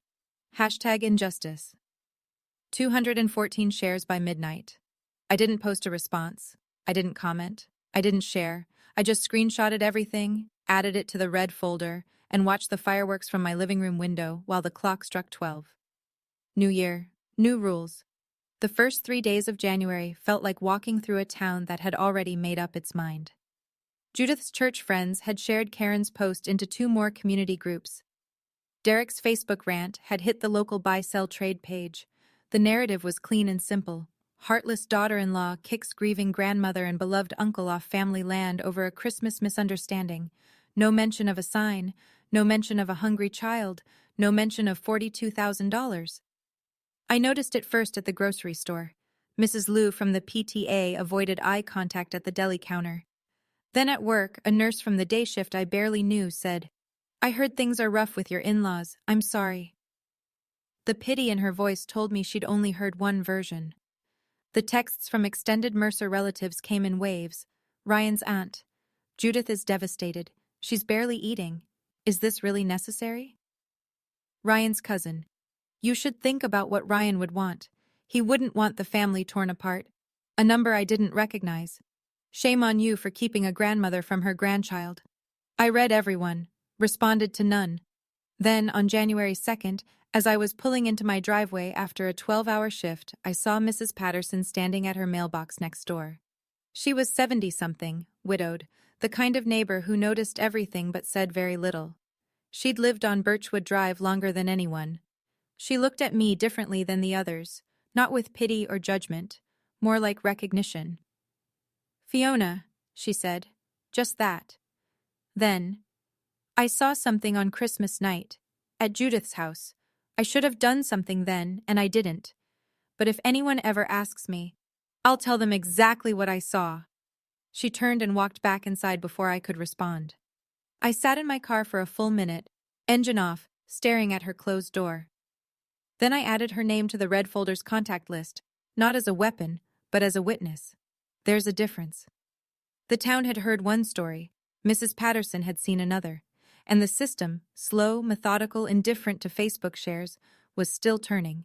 [SPEAKER 1] Hashtag injustice." 214 shares by midnight. I didn't post a response. I didn't comment. I didn't share. I just screenshotted everything, added it to the red folder, and watched the fireworks from my living room window while the clock struck 12. New year, new rules. The first 3 days of January felt like walking through a town that had already made up its mind. Judith's church friends had shared Karen's post into 2 more community groups. Derek's Facebook rant had hit the local buy-sell trade page. The narrative was clean and simple. Heartless daughter-in-law kicks grieving grandmother and beloved uncle off family land over a Christmas misunderstanding. No mention of a sign, no mention of a hungry child, no mention of $42,000. I noticed it first at the grocery store. Mrs. Liu from the PTA avoided eye contact at the deli counter. Then at work, a nurse from the day shift I barely knew said, "I heard things are rough with your in-laws. I'm sorry." The pity in her voice told me she'd only heard one version. The texts from extended Mercer relatives came in waves. Ryan's aunt. "Judith is devastated. She's barely eating. Is this really necessary?" Ryan's cousin. "You should think about what Ryan would want. He wouldn't want the family torn apart." A number I didn't recognize. "Shame on you for keeping a grandmother from her grandchild." I read everyone, responded to none. Then, on January 2nd, as I was pulling into my driveway after a 12-hour shift, I saw Mrs. Patterson standing at her mailbox next door. She was 70-something, widowed, the kind of neighbor who noticed everything but said very little. She'd lived on Birchwood Drive longer than anyone. She looked at me differently than the others, not with pity or judgment, more like recognition. "Fiona," she said, just that. Then, "I saw something on Christmas night, at Judith's house. I should have done something then, and I didn't. But if anyone ever asks me, I'll tell them exactly what I saw." She turned and walked back inside before I could respond. I sat in my car for a full minute, engine off, staring at her closed door. Then I added her name to the red folder's contact list, not as a weapon, but as a witness. There's a difference. The town had heard one story, Mrs. Patterson had seen another, and the system, slow, methodical, indifferent to Facebook shares, was still turning.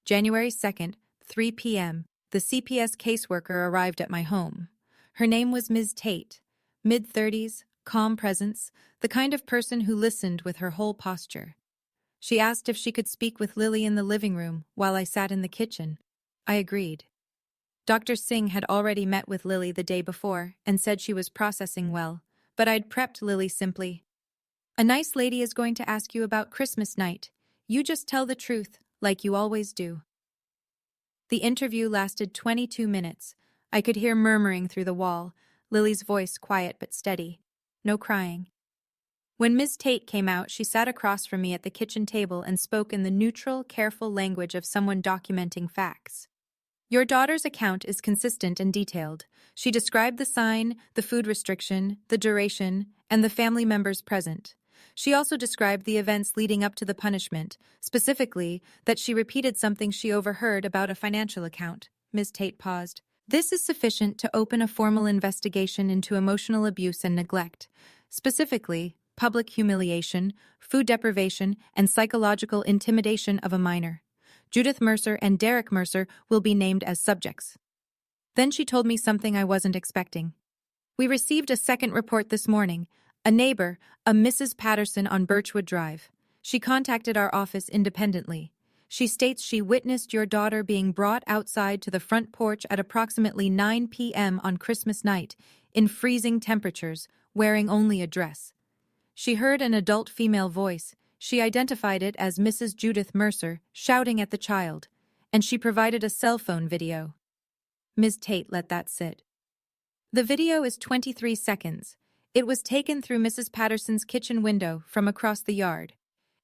[SPEAKER 1] January 2nd, 3 p.m., the CPS caseworker arrived at my home. Her name was Ms. Tate, mid-30s, calm presence, the kind of person who listened with her whole posture. She asked if she could speak with Lily in the living room while I sat in the kitchen. I agreed. Dr. Singh had already met with Lily the day before and said she was processing well, but I'd prepped Lily simply. A nice lady is going to ask you about Christmas night. You just tell the truth, like you always do. The interview lasted 22 minutes. I could hear murmuring through the wall, Lily's voice quiet but steady. No crying. When Ms. Tate came out, she sat across from me at the kitchen table and spoke in the neutral, careful language of someone documenting facts. Your daughter's account is consistent and detailed. She described the sign, the food restriction, the duration, and the family members present. She also described the events leading up to the punishment, specifically that she repeated something she overheard about a financial account. Ms. Tate paused. This is sufficient to open a formal investigation into emotional abuse and neglect, specifically public humiliation, food deprivation, and psychological intimidation of a minor. Judith Mercer and Derek Mercer will be named as subjects. Then she told me something I wasn't expecting. We received a second report this morning. A neighbor, a Mrs. Patterson on Birchwood Drive. She contacted our office independently. She states she witnessed your daughter being brought outside to the front porch at approximately 9 p.m. on Christmas night, in freezing temperatures, wearing only a dress. She heard an adult female voice. She identified it as Mrs. Judith Mercer, shouting at the child, and she provided a cell phone video. Ms. Tate let that sit. The video is 23 seconds. It was taken through Mrs. Patterson's kitchen window from across the yard.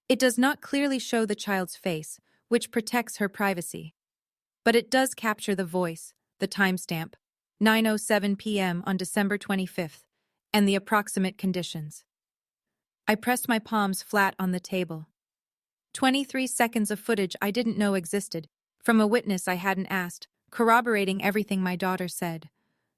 [SPEAKER 1] It does not clearly show the child's face, which protects her privacy. But it does capture the voice, the timestamp, 9:07 p.m. on December 25th, and the approximate conditions. I pressed my palms flat on the table. 23 seconds of footage I didn't know existed, from a witness I hadn't asked, corroborating everything my daughter said.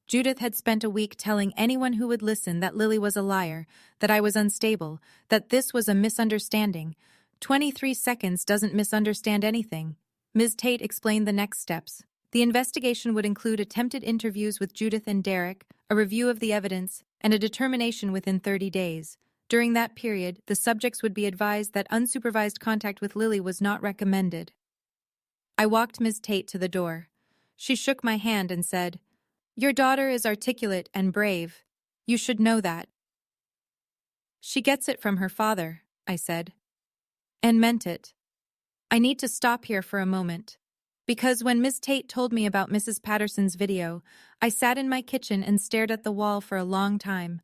[SPEAKER 1] Judith had spent a week telling anyone who would listen that Lily was a liar, that I was unstable, that this was a misunderstanding. 23 seconds doesn't misunderstand anything. Ms. Tate explained the next steps. The investigation would include attempted interviews with Judith and Derek, a review of the evidence, and a determination within 30 days. During that period, the subjects would be advised that unsupervised contact with Lily was not recommended. I walked Ms. Tate to the door. She shook my hand and said, "Your daughter is articulate and brave. You should know that." "She gets it from her father," I said. And meant it. I need to stop here for a moment. Because when Ms. Tate told me about Mrs. Patterson's video, I sat in my kitchen and stared at the wall for a long time.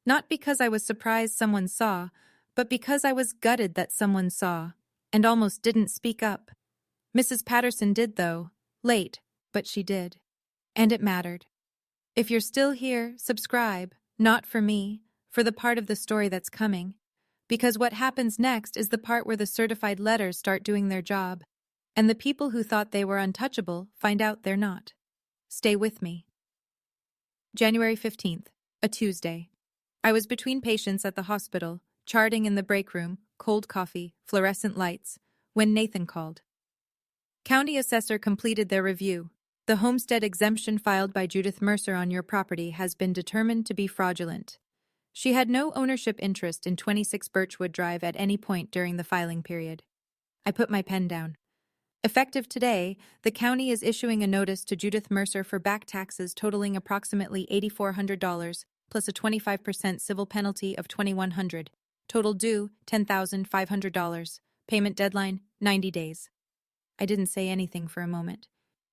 [SPEAKER 1] Not because I was surprised someone saw, but because I was gutted that someone saw, and almost didn't speak up. Mrs. Patterson did, though. Late, but she did. And it mattered. If you're still here, subscribe, not for me, for the part of the story that's coming. Because what happens next is the part where the certified letters start doing their job, and the people who thought they were untouchable find out they're not. Stay with me. January 15th, a Tuesday. I was between patients at the hospital, charting in the break room, cold coffee, fluorescent lights, when Nathan called. County assessor completed their review. The homestead exemption filed by Judith Mercer on your property has been determined to be fraudulent. She had no ownership interest in 26 Birchwood Drive at any point during the filing period. I put my pen down. Effective today, the county is issuing a notice to Judith Mercer for back taxes totaling approximately $8,400, plus a 25% civil penalty of $2,100. Total due, $10,500. Payment deadline, 90 days. I didn't say anything for a moment.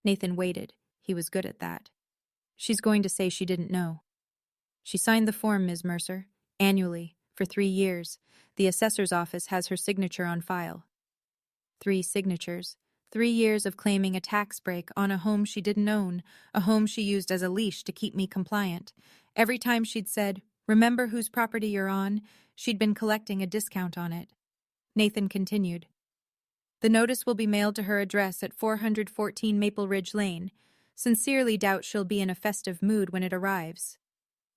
[SPEAKER 1] Nathan waited. He was good at that. She's going to say she didn't know. She signed the form, Ms. Mercer, annually, for 3 years. The assessor's office has her signature on file. 3 signatures. 3 years of claiming a tax break on a home she didn't own, a home she used as a leash to keep me compliant. Every time she'd said, "Remember whose property you're on," she'd been collecting a discount on it. Nathan continued. The notice will be mailed to her address at 414 Maple Ridge Lane. Sincerely doubt she'll be in a festive mood when it arrives.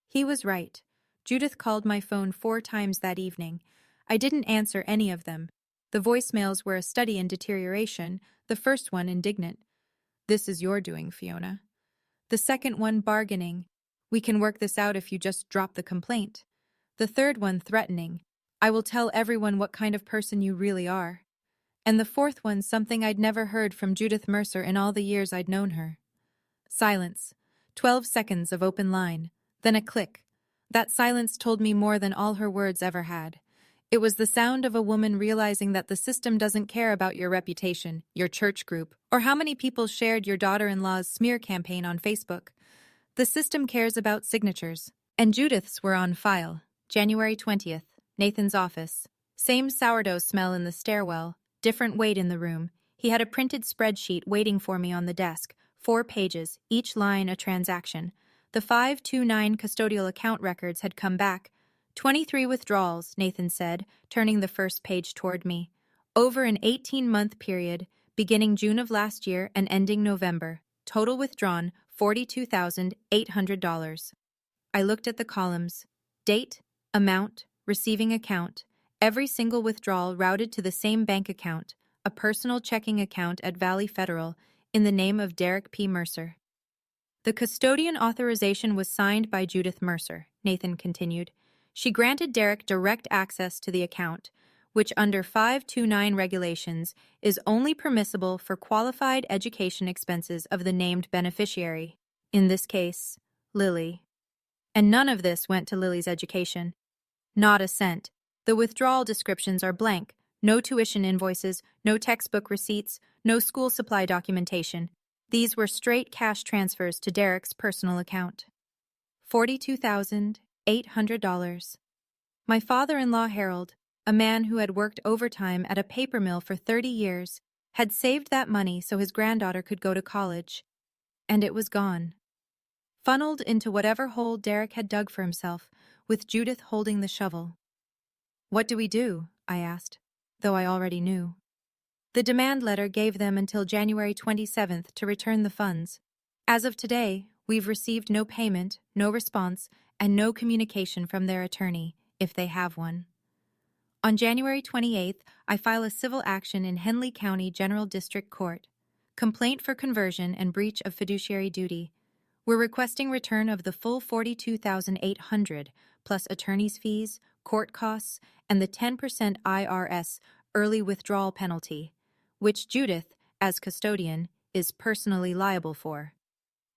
[SPEAKER 1] He was right. Judith called my phone 4 times that evening. I didn't answer any of them. The voicemails were a study in deterioration, the first one indignant. "This is your doing, Fiona." The second one bargaining. "We can work this out if you just drop the complaint." The third one threatening. "I will tell everyone what kind of person you really are." And the fourth one something I'd never heard from Judith Mercer in all the years I'd known her. Silence. 12 seconds of open line. Then a click. That silence told me more than all her words ever had. It was the sound of a woman realizing that the system doesn't care about your reputation, your church group, or how many people shared your daughter-in-law's smear campaign on Facebook. The system cares about signatures. And Judith's were on file. January 20th, Nathan's office. Same sourdough smell in the stairwell, different weight in the room. He had a printed spreadsheet waiting for me on the desk, 4 pages, each line a transaction. The 529 custodial account records had come back. 23 withdrawals, Nathan said, turning the first page toward me. Over an 18-month period, beginning June of last year and ending November. Total withdrawn, $42,800. I looked at the columns. Date, amount, receiving account. Every single withdrawal routed to the same bank account, a personal checking account at Valley Federal, in the name of Derek P. Mercer. The custodian authorization was signed by Judith Mercer, Nathan continued. She granted Derek direct access to the account, which under 529 regulations is only permissible for qualified education expenses of the named beneficiary, in this case, Lily. And none of this went to Lily's education. Not a cent. The withdrawal descriptions are blank. No tuition invoices, no textbook receipts, no school supply documentation. These were straight cash transfers to Derek's personal account. $42,800. My father-in-law Harold, a man who had worked overtime at a paper mill for 30 years, had saved that money so his granddaughter could go to college. And it was gone. Funneled into whatever hole Derek had dug for himself, with Judith holding the shovel. "What do we do?" I asked, though I already knew. The demand letter gave them until January 27th to return the funds. As of today, we've received no payment, no response, and no communication from their attorney, if they have one. On January 28th, I file a civil action in Henley County General District Court. Complaint for conversion and breach of fiduciary duty. We're requesting return of the full $42,800, plus attorney's fees, court costs, and the 10% IRS early withdrawal penalty, which Judith, as custodian, is personally liable for.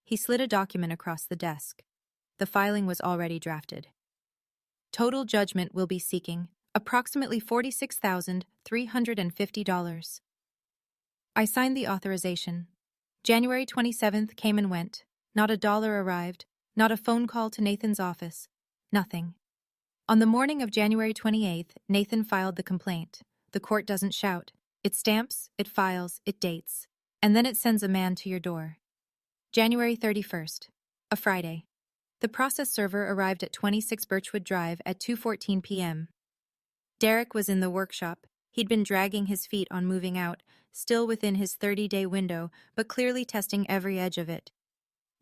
[SPEAKER 1] He slid a document across the desk. The filing was already drafted. Total judgment will be seeking approximately $46,350. I signed the authorization. January 27th came and went. Not a dollar arrived, not a phone call to Nathan's office. Nothing. On the morning of January 28th, Nathan filed the complaint. The court doesn't shout. It stamps, it files, it dates, and then it sends a man to your door. January 31st, a Friday. The process server arrived at 26 Birchwood Drive at 2:14 p.m. Derek was in the workshop. He'd been dragging his feet on moving out, still within his 30-day window, but clearly testing every edge of it.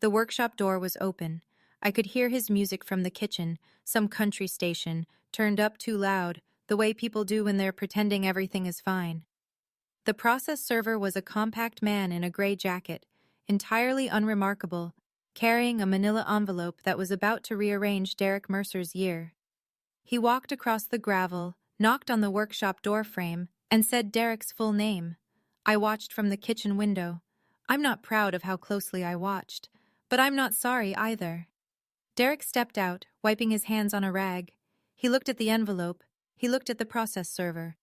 [SPEAKER 1] The workshop door was open. I could hear his music from the kitchen, some country station, turned up too loud, the way people do when they're pretending everything is fine. The process server was a compact man in a gray jacket, entirely unremarkable, carrying a manila envelope that was about to rearrange Derek Mercer's year. He walked across the gravel, knocked on the workshop door frame, and said Derek's full name. I watched from the kitchen window. I'm not proud of how closely I watched, but I'm not sorry either. Derek stepped out, wiping his hands on a rag. He looked at the envelope. He looked at the process server.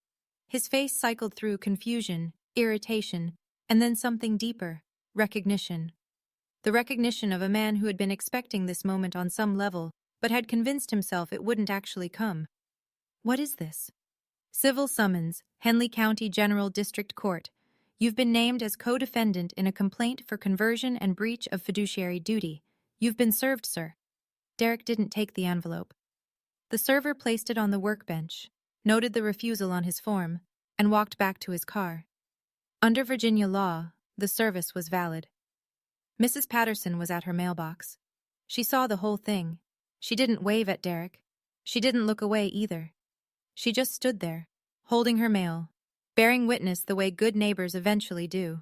[SPEAKER 1] His face cycled through confusion, irritation, and then something deeper, recognition. The recognition of a man who had been expecting this moment on some level, but had convinced himself it wouldn't actually come. What is this? Civil summons, Henley County General District Court. You've been named as co-defendant in a complaint for conversion and breach of fiduciary duty. You've been served, sir. Derek didn't take the envelope. The server placed it on the workbench, noted the refusal on his form, and walked back to his car. Under Virginia law, the service was valid. Mrs. Patterson was at her mailbox. She saw the whole thing. She didn't wave at Derek. She didn't look away either. She just stood there, holding her mail, bearing witness the way good neighbors eventually do.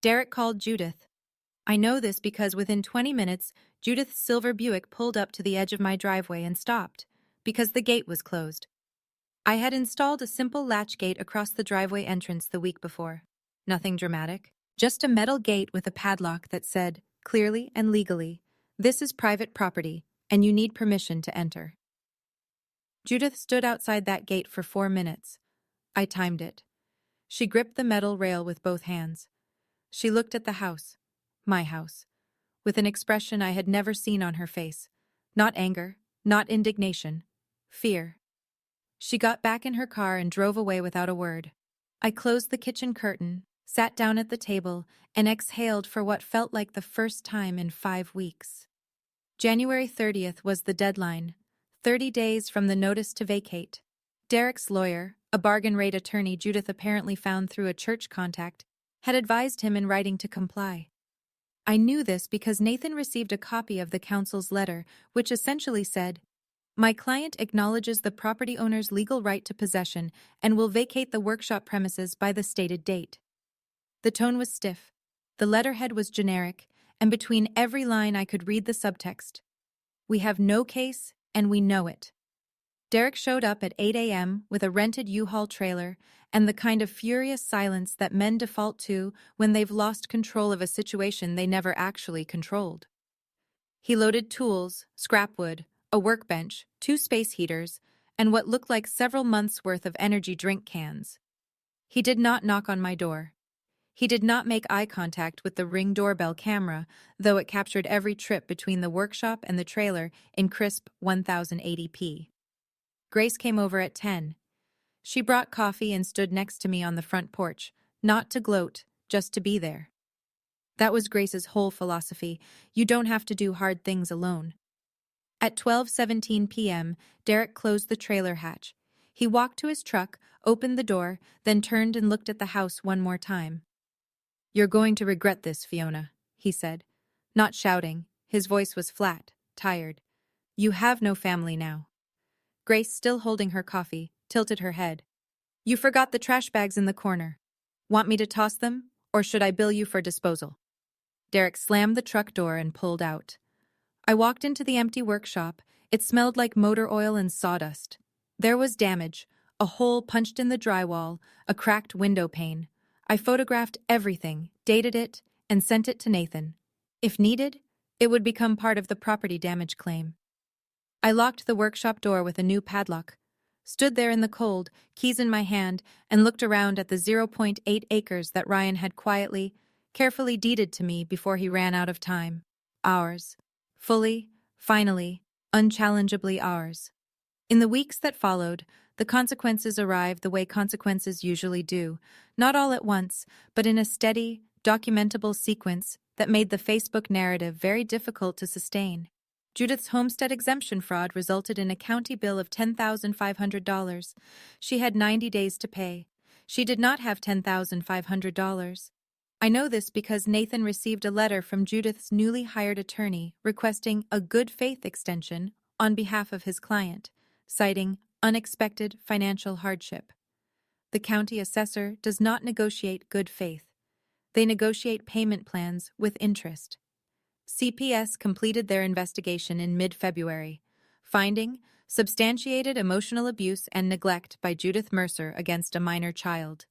[SPEAKER 1] Derek called Judith. I know this because within 20 minutes, Judith's silver Buick pulled up to the edge of my driveway and stopped, because the gate was closed. I had installed a simple latch gate across the driveway entrance the week before. Nothing dramatic, just a metal gate with a padlock that said, clearly and legally, "This is private property, and you need permission to enter." Judith stood outside that gate for 4 minutes. I timed it. She gripped the metal rail with both hands. She looked at the house, my house, with an expression I had never seen on her face. Not anger, not indignation, fear. She got back in her car and drove away without a word. I closed the kitchen curtain, sat down at the table, and exhaled for what felt like the first time in 5 weeks. January 30th was the deadline, 30 days from the notice to vacate. Derek's lawyer, a bargain rate attorney Judith apparently found through a church contact, had advised him in writing to comply. I knew this because Nathan received a copy of the council's letter, which essentially said, "My client acknowledges the property owner's legal right to possession and will vacate the workshop premises by the stated date." The tone was stiff, the letterhead was generic, and between every line I could read the subtext. We have no case, and we know it. Derek showed up at 8 a.m. with a rented U-Haul trailer and the kind of furious silence that men default to when they've lost control of a situation they never actually controlled. He loaded tools, scrap wood, a workbench, 2 space heaters, and what looked like several months' worth of energy drink cans. He did not knock on my door. He did not make eye contact with the Ring doorbell camera, though it captured every trip between the workshop and the trailer in crisp 1080p. Grace came over at 10. She brought coffee and stood next to me on the front porch, not to gloat, just to be there. That was Grace's whole philosophy. You don't have to do hard things alone. At 12:17 p.m., Derek closed the trailer hatch. He walked to his truck, opened the door, then turned and looked at the house one more time. "You're going to regret this, Fiona," he said. Not shouting, his voice was flat, tired. "You have no family now." Grace, still holding her coffee, tilted her head. "You forgot the trash bags in the corner. Want me to toss them, or should I bill you for disposal?" Derek slammed the truck door and pulled out. I walked into the empty workshop. It smelled like motor oil and sawdust. There was damage, a hole punched in the drywall, a cracked window pane. I photographed everything, dated it, and sent it to Nathan. If needed, it would become part of the property damage claim. I locked the workshop door with a new padlock, stood there in the cold, keys in my hand, and looked around at the 0.8 acres that Ryan had quietly, carefully deeded to me before he ran out of time. Ours. Fully, finally, unchallengeably ours. In the weeks that followed, the consequences arrived the way consequences usually do, not all at once, but in a steady, documentable sequence that made the Facebook narrative very difficult to sustain. Judith's homestead exemption fraud resulted in a county bill of $10,500. She had 90 days to pay. She did not have $10,500. I know this because Nathan received a letter from Judith's newly hired attorney requesting a good faith extension on behalf of his client, citing unexpected financial hardship. The county assessor does not negotiate good faith. They negotiate payment plans with interest. CPS completed their investigation in mid-February, finding substantiated emotional abuse and neglect by Judith Mercer against a minor child.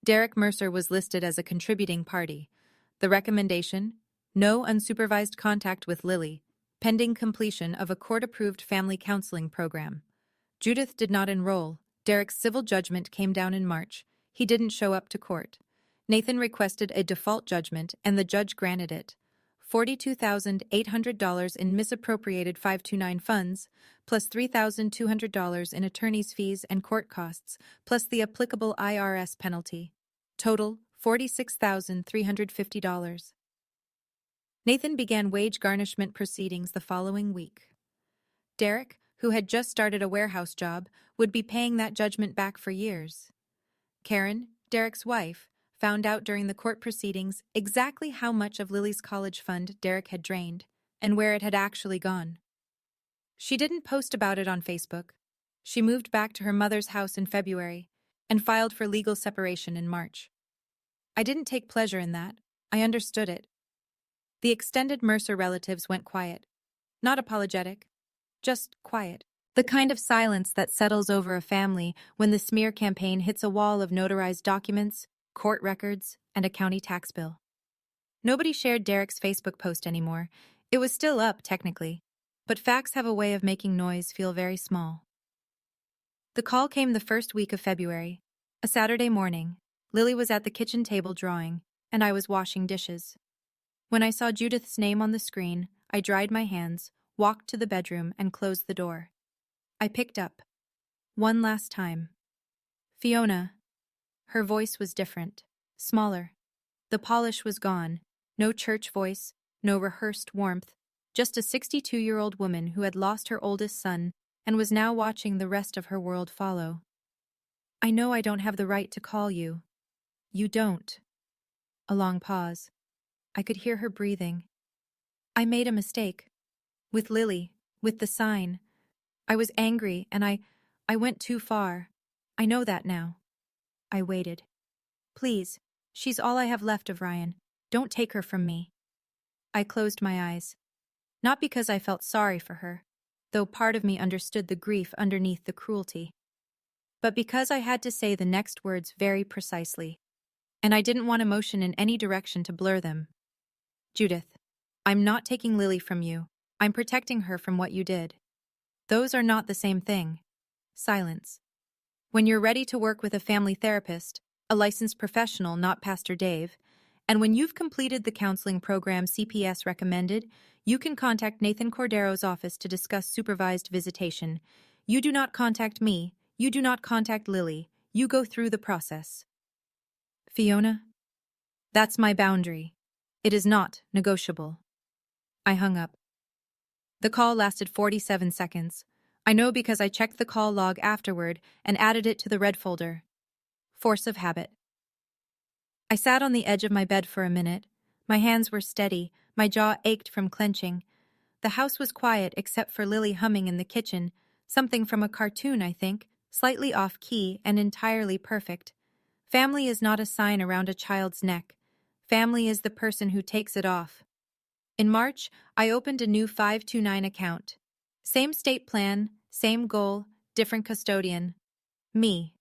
[SPEAKER 1] Derek Mercer was listed as a contributing party. The recommendation: no unsupervised contact with Lily, pending completion of a court-approved family counseling program. Judith did not enroll. Derek's civil judgment came down in March. He didn't show up to court. Nathan requested a default judgment, and the judge granted it. $42,800 in misappropriated 529 funds, plus $3,200 in attorney's fees and court costs, plus the applicable IRS penalty. Total, $46,350. Nathan began wage garnishment proceedings the following week. Derek, who had just started a warehouse job, would be paying that judgment back for years. Karen, Derek's wife, found out during the court proceedings exactly how much of Lily's college fund Derek had drained and where it had actually gone. She didn't post about it on Facebook. She moved back to her mother's house in February and filed for legal separation in March. I didn't take pleasure in that. I understood it. The extended Mercer relatives went quiet. Not apologetic, just quiet. The kind of silence that settles over a family when the smear campaign hits a wall of notarized documents, court records, and a county tax bill. Nobody shared Derek's Facebook post anymore. It was still up, technically, but facts have a way of making noise feel very small. The call came the first week of February. A Saturday morning. Lily was at the kitchen table drawing, and I was washing dishes. When I saw Judith's name on the screen, I dried my hands, walked to the bedroom, and closed the door. I picked up. One last time. Fiona. Her voice was different, smaller. The polish was gone. No church voice, no rehearsed warmth, just a 62-year-old woman who had lost her oldest son and was now watching the rest of her world follow. I know I don't have the right to call you. You don't. A long pause. I could hear her breathing. I made a mistake. With Lily, with the sign. I was angry and I went too far. I know that now. I waited. Please, she's all I have left of Ryan. Don't take her from me. I closed my eyes. Not because I felt sorry for her, though part of me understood the grief underneath the cruelty, but because I had to say the next words very precisely, and I didn't want emotion in any direction to blur them. Judith, I'm not taking Lily from you. I'm protecting her from what you did. Those are not the same thing. Silence. When you're ready to work with a family therapist, a licensed professional, not Pastor Dave, and when you've completed the counseling program CPS recommended, you can contact Nathan Cordero's office to discuss supervised visitation. You do not contact me. You do not contact Lily. You go through the process. Fiona? That's my boundary. It is not negotiable. I hung up. The call lasted 47 seconds. I know because I checked the call log afterward and added it to the red folder. Force of habit. I sat on the edge of my bed for a minute. My hands were steady, my jaw ached from clenching. The house was quiet except for Lily humming in the kitchen, something from a cartoon, I think, slightly off-key and entirely perfect. Family is not a sign around a child's neck. Family is the person who takes it off. In March, I opened a new 529 account. Same state plan, same goal, different custodian. Me.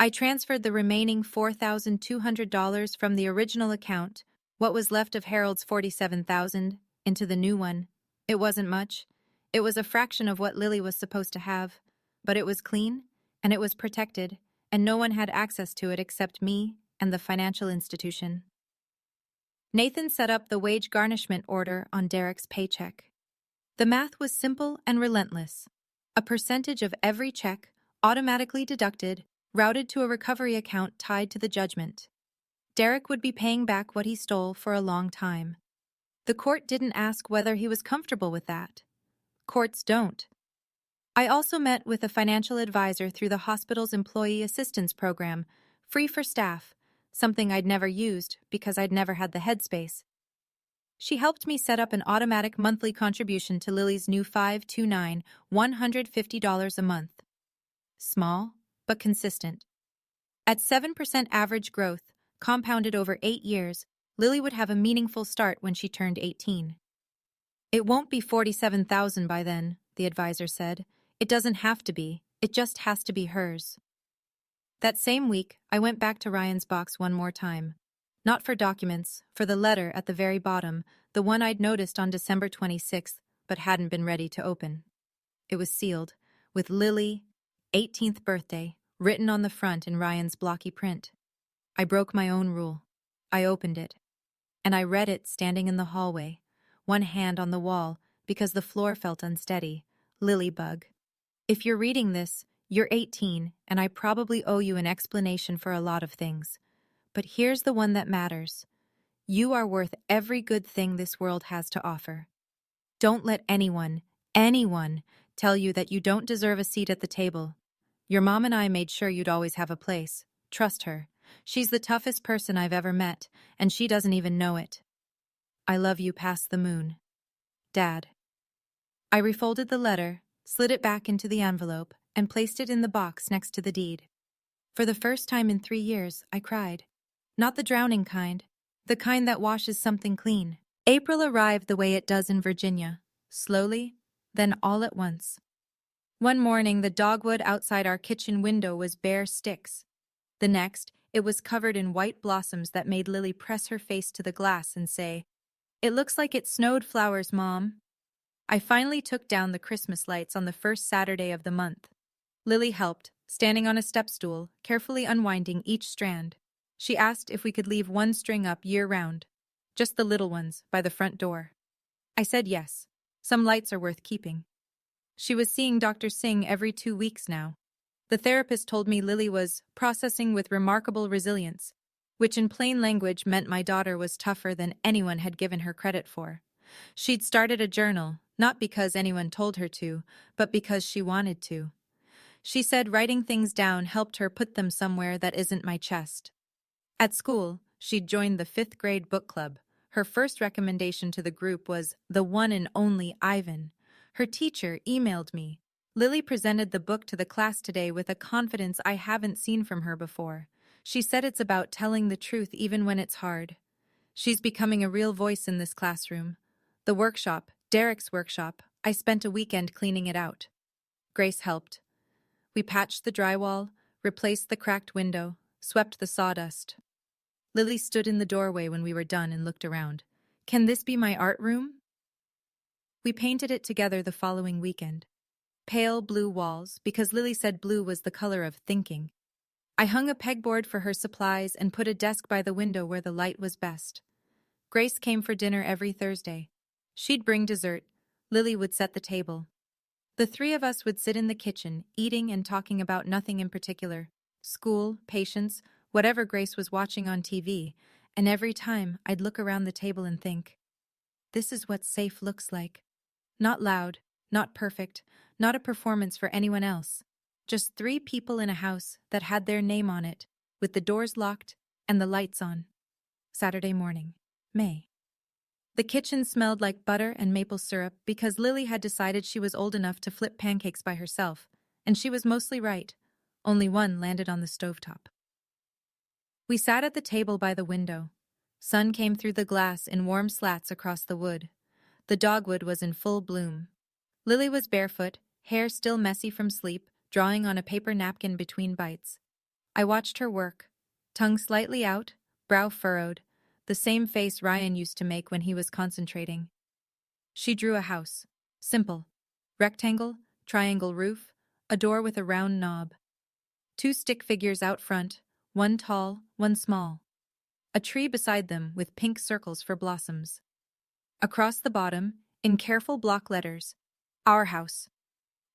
[SPEAKER 1] I transferred the remaining $4,200 from the original account, what was left of Harold's $47,000, into the new one. It wasn't much. It was a fraction of what Lily was supposed to have, but it was clean, and it was protected, and no one had access to it except me and the financial institution. Nathan set up the wage garnishment order on Derek's paycheck. The math was simple and relentless. A percentage of every check, automatically deducted, routed to a recovery account tied to the judgment. Derek would be paying back what he stole for a long time. The court didn't ask whether he was comfortable with that. Courts don't. I also met with a financial advisor through the hospital's employee assistance program, free for staff, something I'd never used because I'd never had the headspace. She helped me set up an automatic monthly contribution to Lily's new 529, $150 a month. Small, but consistent. At 7% average growth, compounded over 8 years, Lily would have a meaningful start when she turned 18. It won't be $47,000 by then, the advisor said. It doesn't have to be. It just has to be hers. That same week, I went back to Ryan's box one more time. Not for documents, for the letter at the very bottom, the one I'd noticed on December 26th, but hadn't been ready to open. It was sealed, with Lily, 18th birthday, written on the front in Ryan's blocky print. I broke my own rule. I opened it. And I read it standing in the hallway, one hand on the wall, because the floor felt unsteady. Lilybug. If you're reading this, you're 18, and I probably owe you an explanation for a lot of things. But here's the one that matters. You are worth every good thing this world has to offer. Don't let anyone tell you that you don't deserve a seat at the table. Your mom and I made sure you'd always have a place. Trust her. She's the toughest person I've ever met, and she doesn't even know it. I love you past the moon. Dad. I refolded the letter, slid it back into the envelope, and placed it in the box next to the deed. For the first time in 3 years, I cried. Not the drowning kind, the kind that washes something clean. April arrived the way it does in Virginia, slowly, then all at once. One morning, the dogwood outside our kitchen window was bare sticks. The next, it was covered in white blossoms that made Lily press her face to the glass and say, "It looks like it snowed flowers, Mom." I finally took down the Christmas lights on the first Saturday of the month. Lily helped, standing on a step stool, carefully unwinding each strand. She asked if we could leave one string up year-round, just the little ones, by the front door. I said yes. Some lights are worth keeping. She was seeing Dr. Singh every 2 weeks now. The therapist told me Lily was processing with remarkable resilience, which in plain language meant my daughter was tougher than anyone had given her credit for. She'd started a journal, not because anyone told her to, but because she wanted to. She said writing things down helped her put them somewhere that isn't my chest. At school, she'd joined the 5th grade book club. Her first recommendation to the group was The One and Only Ivan. Her teacher emailed me. Lily presented the book to the class today with a confidence I haven't seen from her before. She said it's about telling the truth even when it's hard. She's becoming a real voice in this classroom. The workshop, Derek's workshop, I spent a weekend cleaning it out. Grace helped. We patched the drywall, replaced the cracked window, swept the sawdust. Lily stood in the doorway when we were done and looked around. "Can this be my art room?" We painted it together the following weekend. Pale blue walls, because Lily said blue was the color of thinking. I hung a pegboard for her supplies and put a desk by the window where the light was best. Grace came for dinner every Thursday. She'd bring dessert. Lily would set the table. The three of us would sit in the kitchen, eating and talking about nothing in particular. School, patients, whatever Grace was watching on TV, and every time I'd look around the table and think, this is what safe looks like. Not loud, not perfect, not a performance for anyone else. Just 3 people in a house that had their name on it, with the doors locked and the lights on. Saturday morning, May. The kitchen smelled like butter and maple syrup because Lily had decided she was old enough to flip pancakes by herself, and she was mostly right. Only one landed on the stovetop. We sat at the table by the window. Sun came through the glass in warm slats across the wood. The dogwood was in full bloom. Lily was barefoot, hair still messy from sleep, drawing on a paper napkin between bites. I watched her work, tongue slightly out, brow furrowed, the same face Ryan used to make when he was concentrating. She drew a house. Simple. Rectangle, triangle roof, a door with a round knob. 2 stick figures out front, one tall, one small. A tree beside them with pink circles for blossoms. Across the bottom, in careful block letters, "Our house."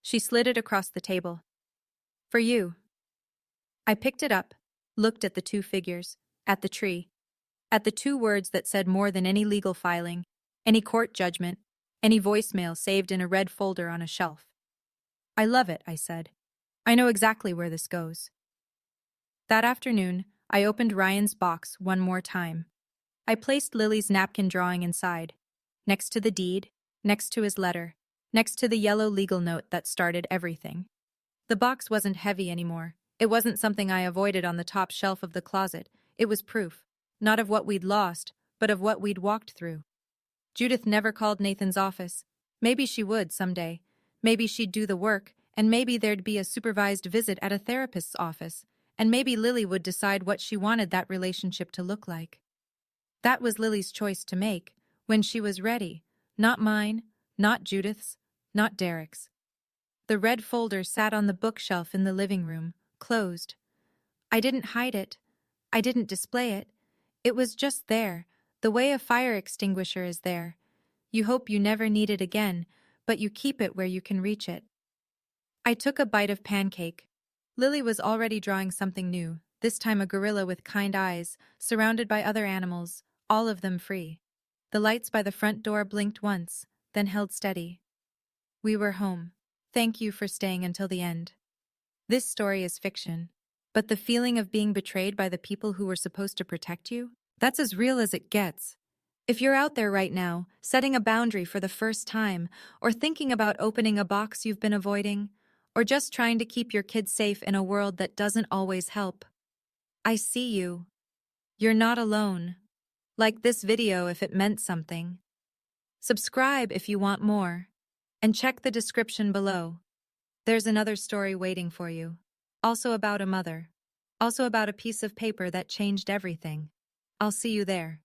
[SPEAKER 1] She slid it across the table. "For you." I picked it up, looked at the 2 figures, at the tree, at the 2 words that said more than any legal filing, any court judgment, any voicemail saved in a red folder on a shelf. "I love it," I said. "I know exactly where this goes." That afternoon, I opened Ryan's box one more time. I placed Lily's napkin drawing inside, next to the deed, next to his letter, next to the yellow legal note that started everything. The box wasn't heavy anymore. It wasn't something I avoided on the top shelf of the closet. It was proof, not of what we'd lost, but of what we'd walked through. Judith never called Nathan's office. Maybe she would someday. Maybe she'd do the work, and maybe there'd be a supervised visit at a therapist's office, and maybe Lily would decide what she wanted that relationship to look like. That was Lily's choice to make, when she was ready. Not mine, not Judith's, not Derek's. The red folder sat on the bookshelf in the living room, closed. I didn't hide it. I didn't display it. It was just there, the way a fire extinguisher is there. You hope you never need it again, but you keep it where you can reach it. I took a bite of pancake. Lily was already drawing something new, this time a gorilla with kind eyes, surrounded by other animals, all of them free. The lights by the front door blinked once, then held steady. We were home. Thank you for staying until the end. This story is fiction, but the feeling of being betrayed by the people who were supposed to protect you, that's as real as it gets. If you're out there right now, setting a boundary for the first time, or thinking about opening a box you've been avoiding, or just trying to keep your kids safe in a world that doesn't always help, I see you. You're not alone. Like this video if it meant something. Subscribe if you want more. And check the description below. There's another story waiting for you. Also about a mother. Also about a piece of paper that changed everything. I'll see you there.